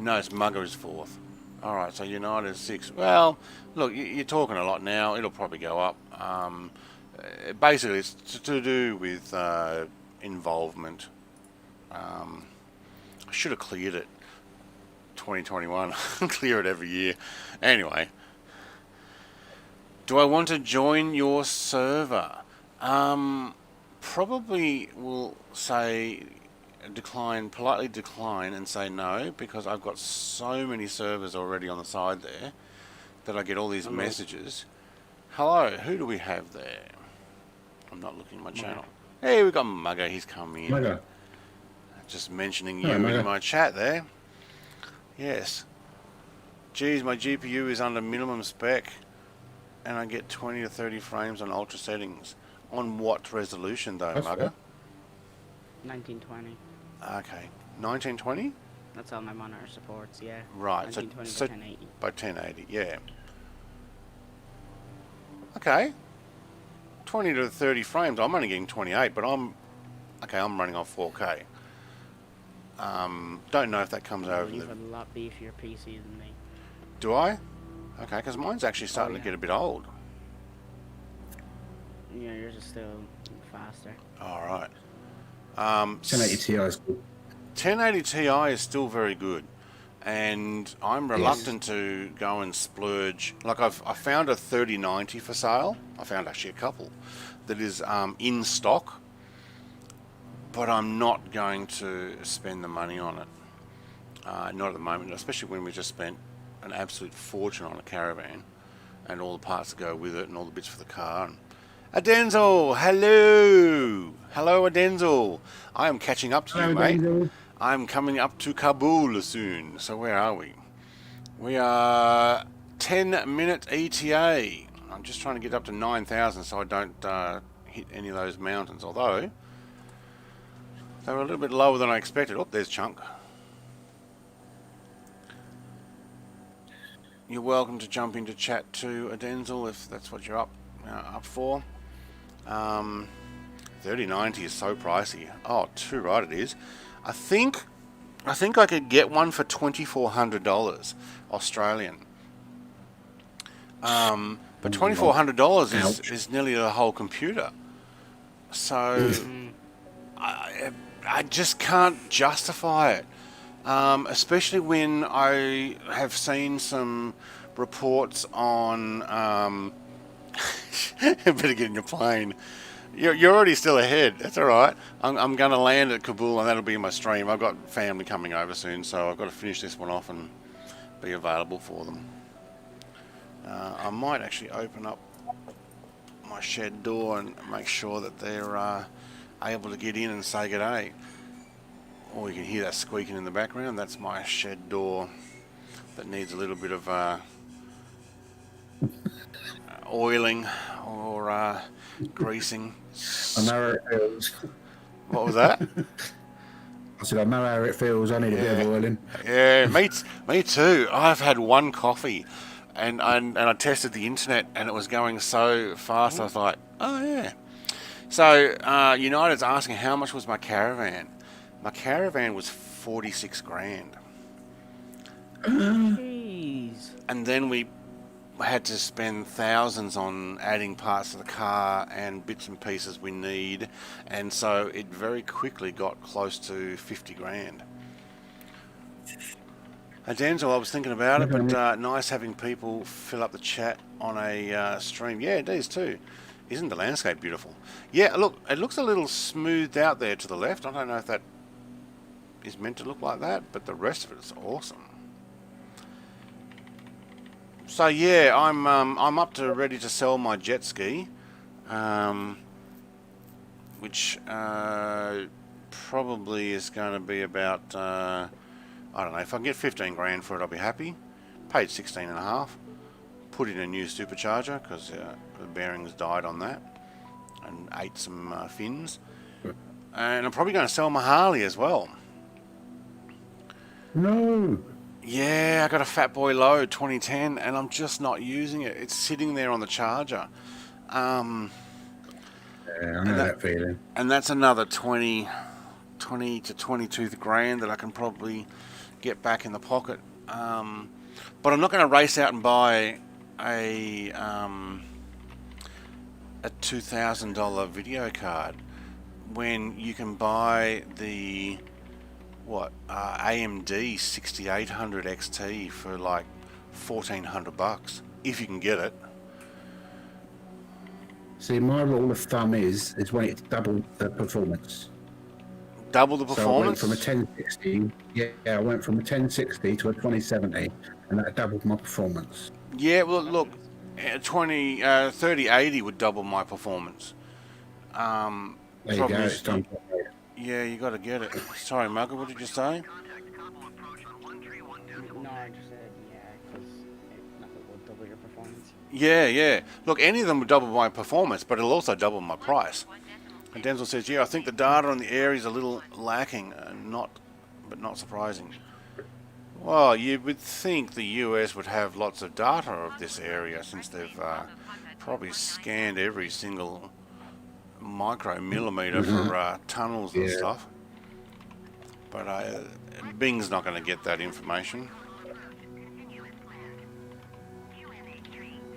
S1: No, it's Mugger is 4th. Alright, so United is 6. Well, look, you're talking a lot now. It'll probably go up. Basically, it's to do with involvement. I should have cleared it 2021. Clear it every year. Anyway. Do I want to join your server? Probably will say politely decline and say no, because I've got so many servers already on the side there that I get all these messages. Hello, who do we have there? I'm not looking at my channel. Hey, we've got Mugger, he's coming in.
S4: Mugger.
S1: Just mentioning you in my chat there. Yes. Geez, my GPU is under minimum spec and I get 20 to 30 frames on ultra settings. On what resolution though, Mugger?
S5: 1920.
S1: Okay. 1920?
S5: That's all my monitor supports, yeah.
S1: Right,
S5: 1920
S1: so
S5: by 1080.
S1: by 1080, yeah. Okay. 20 to 30 frames. I'm only getting 28, but I'm running on 4K. Don't know if that comes over.
S5: You have a lot beefier PC than me.
S1: Do I? Okay, because mine's actually starting to get a bit old.
S5: Yeah, yours is still faster.
S1: All right.
S4: 1080 Ti is good.
S1: 1080 Ti is still very good, and I'm reluctant to go and splurge. Like I found a 3090 for sale. I found actually a couple that is in stock, but I'm not going to spend the money on it. Not at the moment, especially when we just spent an absolute fortune on a caravan and all the parts that go with it and all the bits for the car. And Adenzel, hello! Hello, Adenzel. I am catching up to you,
S4: Hello,
S1: mate.
S4: Denzel.
S1: I'm coming up to Kabul soon. So where are we? We are 10-minute ETA. I'm just trying to get up to 9,000 so I don't hit any of those mountains. Although, they were a little bit lower than I expected. Oh, there's Chunk. You're welcome to jump into chat too, Adenzel, if that's what you're up for. 3090 is so pricey. Oh, too right it is. I think I could get one for $2,400 Australian. But $2,400 is nearly a whole computer. So I just can't justify it. Especially when I have seen some reports on better get in your plane. You're already still ahead. That's all right. I'm going to land at Kabul and that'll be my stream. I've got family coming over soon, so I've got to finish this one off and be available for them. I might actually open up my shed door and make sure that they're able to get in and say g'day. Or you can hear that squeaking in the background. That's my shed door that needs a little bit of oiling or greasing.
S4: I know how it feels.
S1: What was that?
S4: I said, I know how it feels. I need a bit of oiling.
S1: Yeah, me too. I've had one coffee and I tested the internet and it was going so fast. I was like, oh yeah. So United's asking how much was my caravan. My caravan was 46 grand.
S5: Jeez.
S1: And then we had to spend thousands on adding parts to the car and bits and pieces we need. And so it very quickly got close to 50 grand. Denzel, I was thinking about it, but nice having people fill up the chat on a stream. Yeah, it is too. Isn't the landscape beautiful? Yeah, look, it looks a little smoothed out there to the left. I don't know if that is meant to look like that, but the rest of it is awesome. So yeah, I'm up to ready to sell my jet ski, which probably is going to be about I don't know, if I can get 15 grand for it, I'll be happy. Paid 16 and a half. Put in a new supercharger because the bearings died on that, and ate some fins. And I'm probably going to sell my Harley as well.
S4: No.
S1: Yeah, I got a Fat Boy Load 2010 and I'm just not using it. It's sitting there on the charger.
S4: Yeah, I know that feeling.
S1: And that's another 20 to 22 grand that I can probably get back in the pocket. But I'm not going to race out and buy a $2,000 video card when you can buy the AMD 6800 XT for like $1,400 if you can get it.
S4: See, my rule of thumb is when it's double the performance.
S1: Double the performance?
S4: So I went from a 1060, I went from a 1060 to a 2070, and that doubled my performance.
S1: Yeah, well, look, 3080 would double my performance.
S4: There you go, it's time to upgrade.
S1: Yeah, you got to get it. Sorry, Margaret, what did you say?
S5: No, I just said because nothing will double your performance.
S1: Yeah. Look, any of them would double my performance, but it'll also double my price. And Denzel says, yeah, I think the data on the area is a little lacking, but not surprising. Well, you would think the US would have lots of data of this area since they've probably scanned every single micromillimeter for tunnels and stuff. But Bing's not going to get that information.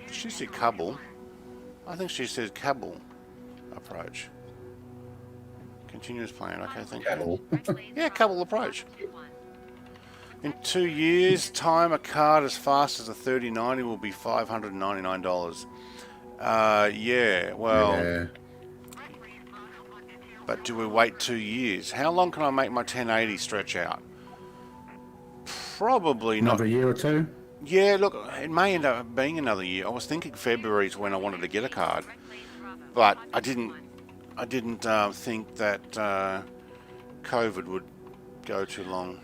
S1: She said Kabul. I think she said Kabul approach. Continuous plan. Okay, thank you. Yeah, Kabul approach. In 2 years' time, a card as fast as a 3090 will be $599. Yeah, well...
S4: Yeah.
S1: But do we wait 2 years? How long can I make my 1080 stretch out? Probably not.
S4: Another year or two?
S1: Yeah, look, it may end up being another year. I was thinking February is when I wanted to get a card, but I didn't think that COVID would go too long.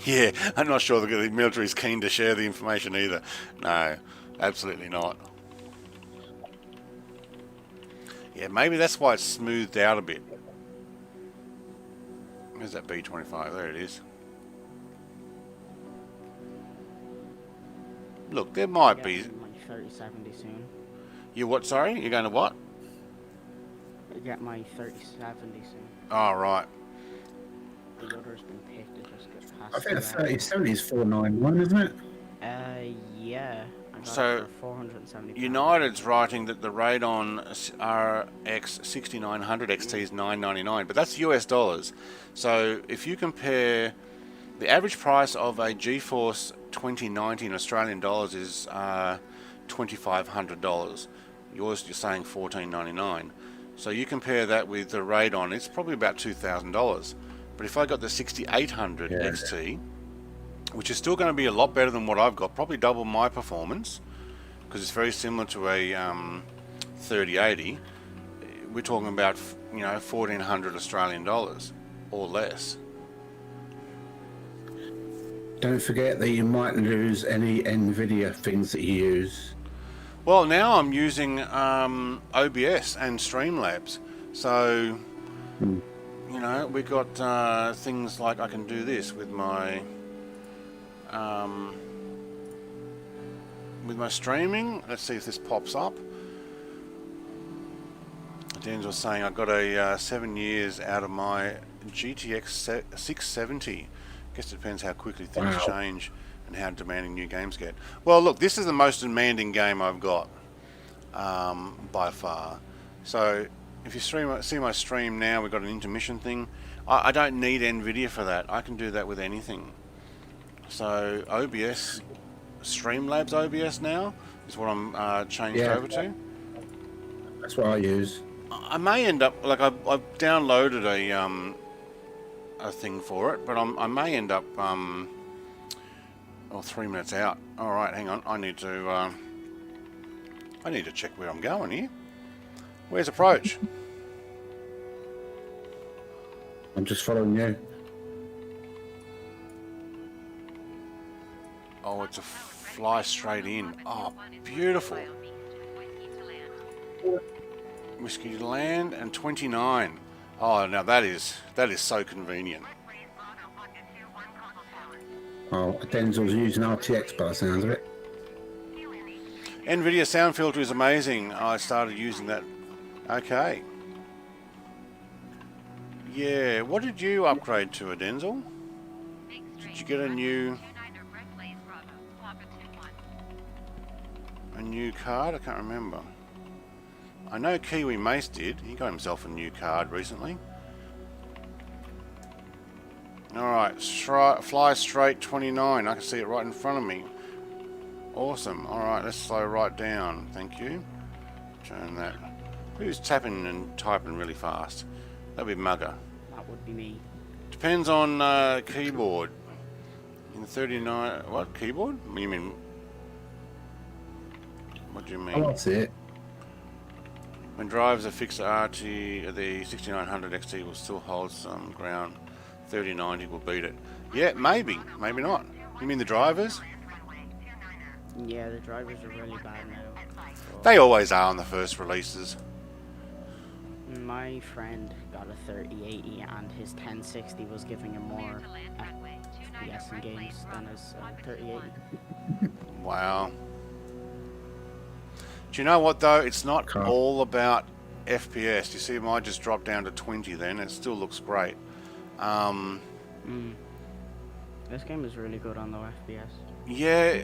S1: Yeah, I'm not sure the military is keen to share the information either. No, absolutely not. Yeah, maybe that's why it's smoothed out a bit. Where's that B25? There it is. Look, there might be...
S5: my 3070 soon.
S1: You what, sorry? You're going to what?
S5: I get my 3070 soon.
S1: Oh, right.
S5: The other's been picked, it just gets passed.
S4: I think the 3070 is 491, isn't it?
S5: Yeah. I got
S1: So,
S5: it for 470
S1: United's writing that the Radeon RX 6900 XT is $999, but that's US dollars. So if you compare the average price of a GeForce 2090 in Australian dollars is $2,500. Yours, you're saying $1,499. So you compare that with the Radeon, it's probably about $2,000. But if I got the 6800 XT, which is still going to be a lot better than what I've got, probably double my performance, because it's very similar to a 3080. We're talking about, you know, 1,400 Australian dollars or less.
S4: Don't forget that you might lose any Nvidia things that you use.
S1: Well, now I'm using OBS and Streamlabs, so you know, we got things like I can do this with my streaming. Let's see if this pops up. Dan's was saying I got a 7 years out of my GTX 670. Guess it depends how quickly things change and how demanding new games get. Well, look, this is the most demanding game I've got by far. So if you see my stream now, we've got an intermission thing. I don't need Nvidia for that. I can do that with anything. So OBS, Streamlabs OBS now is what I'm changed over to.
S4: That's what I use.
S1: I may end up, like I've downloaded a thing for it, but I may end up 3 minutes out. All right, hang on. I need to check where I'm going here. Where's approach?
S4: I'm just following you.
S1: Oh, it's a fly straight in. Oh, beautiful. Whiskey to land and 29. Oh, now that is so convenient.
S4: Oh, Denzel's using RTX by the sounds of it.
S1: Nvidia sound filter is amazing. I started using that. Okay. Yeah, what did you upgrade to, Denzel? Did you get a new card? I can't remember. I know Kiwi Mace did. He got himself a new card recently. Alright, fly straight 29. I can see it right in front of me. Awesome. Alright, let's slow right down. Thank you. Turn that. Who's tapping and typing really fast? That'd be Mugger.
S5: That would be me.
S1: Depends on keyboard. In 39... What? Keyboard? What do you mean? What do you mean?
S4: Oh, that's it.
S1: When drives are fixed RT, the 6900 XT will still hold some ground. 3090 will beat it. Yeah, maybe. Maybe not. You mean the drivers?
S5: Yeah, the drivers are really bad now.
S1: They always are on the first releases.
S5: My friend got a 3080 and his 1060 was giving him more FPS in games than his 3080.
S1: Wow. Do you know what though? It's not all about FPS. You see, mine just dropped down to 20 then. It still looks great.
S5: This game is really good on the FPS.
S1: Yeah,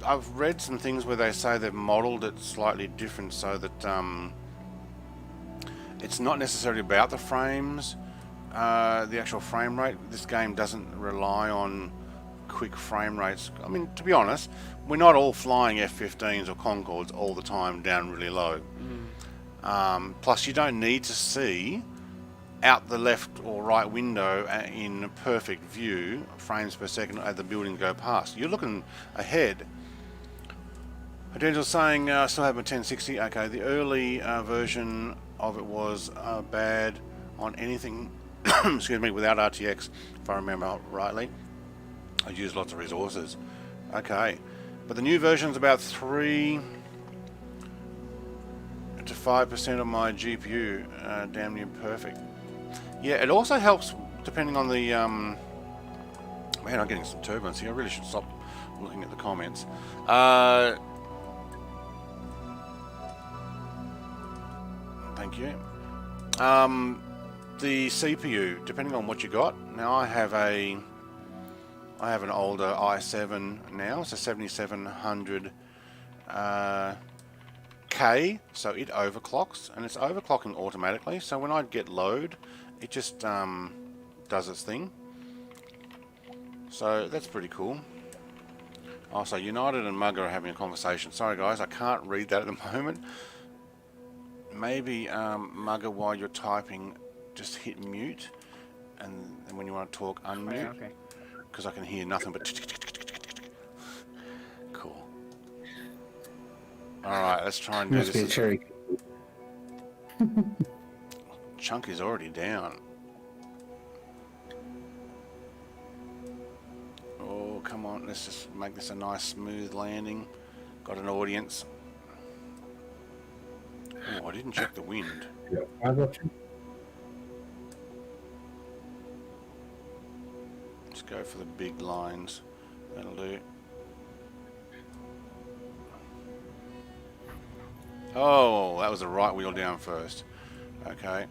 S1: I've read some things where they say they've modelled it slightly different so that it's not necessarily about the frames, the actual frame rate. This game doesn't rely on quick frame rates. I mean, to be honest, we're not all flying F-15s or Concords all the time down really low. Plus, you don't need to see out the left or right window in perfect view, frames per second as the building go past. You're looking ahead. Adenjal's saying, still have my 1060. Okay, the early version of it was bad on anything, excuse me, without RTX, if I remember rightly. I used lots of resources. Okay, but the new version's about 3 to 5% of my GPU, damn near perfect. Yeah, it also helps depending on the, man, I'm getting some turbulence here. I really should stop looking at the comments. Thank you. The CPU, depending on what you got. Now I have an older i7 now. It's a 7700 K, so it overclocks, and it's overclocking automatically. So when I get load, it just does its thing. So that's pretty cool. Also, United and Mugger are having a conversation. Sorry guys, I can't read that at the moment. Maybe Mugger, while you're typing, just hit mute, and when you want to talk, unmute.
S5: Okay.
S1: Because I can hear nothing but cool. Alright, let's try and do
S4: Must be a
S1: this.
S4: cherry.
S1: Chunky's already down. Oh, come on, let's just make this a nice smooth landing. Got an audience. Oh, I didn't check the wind.
S4: Yeah, I got you.
S1: Let's go for the big lines. That'll do. Oh, that was the right wheel down first. Okay.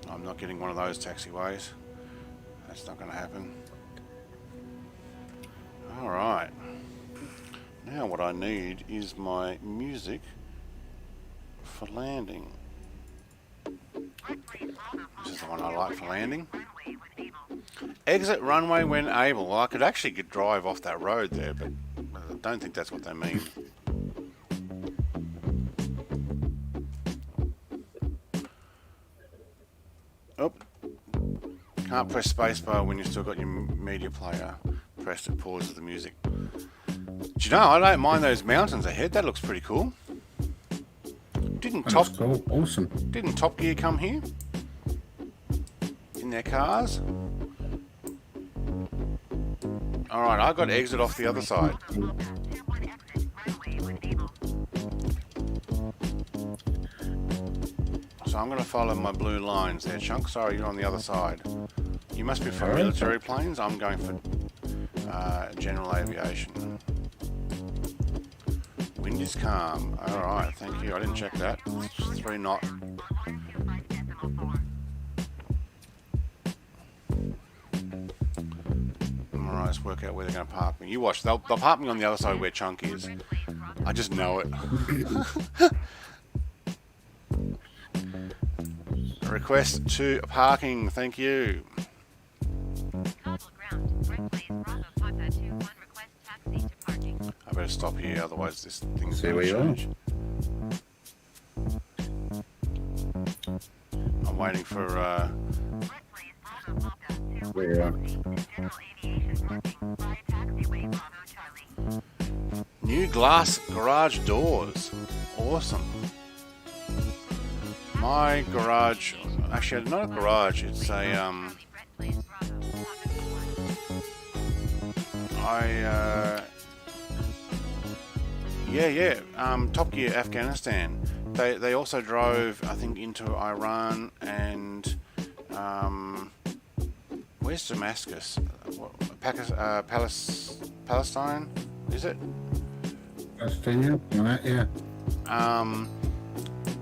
S1: I'm not getting one of those taxiways. That's not going to happen. Alright. Now what I need is my music for landing. This is the one I like for landing. Exit runway when able. Well, I could actually drive off that road there, but I don't think that's what they mean. Oh, can't press spacebar when you've still got your media player pressed. It pauses the music. Do you know, I don't mind those mountains ahead. That looks pretty cool. Didn't
S4: Cool. Awesome.
S1: Didn't Top Gear come here in their cars? All right, I got exit off the other side. So I'm going to follow my blue lines there, Chunk. Sorry, you're on the other side. You must be for military planes. I'm going for general aviation. Wind is calm. Alright, thank you. I didn't check that. It's 3 knot. Alright, let's work out where they're going to park me. You watch. They'll park me on the other side where Chunk is. I just know it. Request to parking. Thank you. I better stop here, otherwise this thing's going to change. I'm waiting for
S4: Where you are.
S1: new glass garage doors. Awesome. My garage, actually not a garage, it's a Top Gear Afghanistan. They also drove, I think, into Iran and where's Damascus? Palestine? Is it?
S4: Palestine, right? Yeah.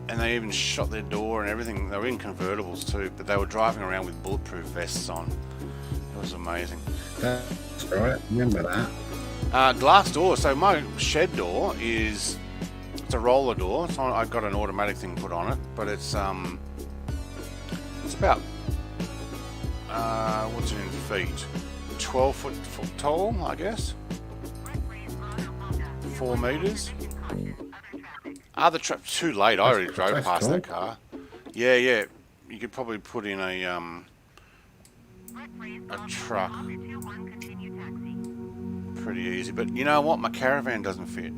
S1: And they even shot their door and everything. They were in convertibles too, but they were driving around with bulletproof vests on. It was amazing.
S4: That's right. Remember that.
S1: Glass door. So my shed door it's a roller door. It's not, I've got an automatic thing put on it, but it's about what's it in feet? 12 foot tall, I guess. 4 meters. Other trap too late. I already drove past that car. Yeah, yeah. You could probably put in a truck. Pretty easy. But you know what? My caravan doesn't fit.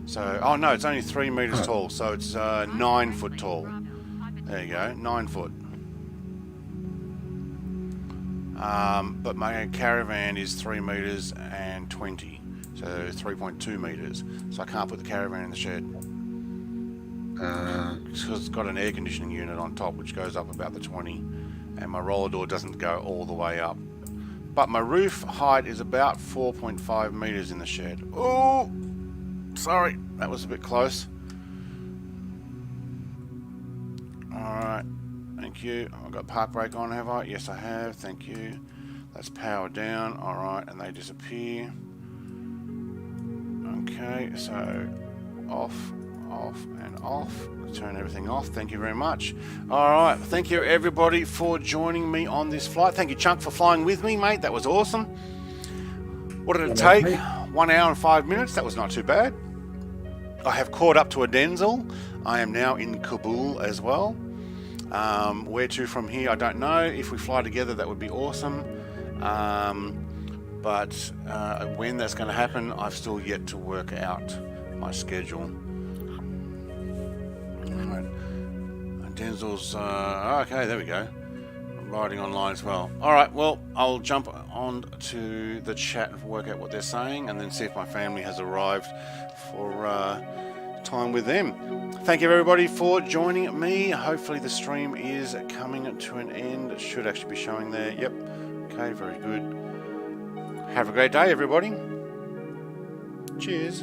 S1: So, oh no, it's only 3 meters tall. So it's 9 foot tall. There you go, 9 foot. But my caravan is 3 meters and 20. So 3.2 meters. So I can't put the caravan in the shed. Because it's got an air conditioning unit on top which goes up about the 20, and my roller door doesn't go all the way up. But my roof height is about 4.5 meters in the shed. Oh, sorry, that was a bit close. Alright, thank you. I've got park brake on, have I? Yes, I have, thank you. Let's power down, alright, and they disappear. Okay, so off, and off. Turn everything off. Thank you very much. Alright, thank you everybody for joining me on this flight. Thank you, Chunk, for flying with me, mate. That was awesome. What did it take? 1 hour and 5 minutes. That was not too bad. I have caught up to a Denzel. I am now in Kabul as well. Where to from here, I don't know. If we fly together, that would be awesome. But when that's going to happen, I've still yet to work out my schedule. Alright. Denzel's okay, there we go. Riding online as well. Alright, well, I'll jump on to the chat and work out what they're saying, and then see if my family has arrived for time with them. Thank you everybody for joining me. Hopefully the stream is coming to an end. It should actually be showing there. Yep. Okay, very good. Have a great day, everybody. Cheers.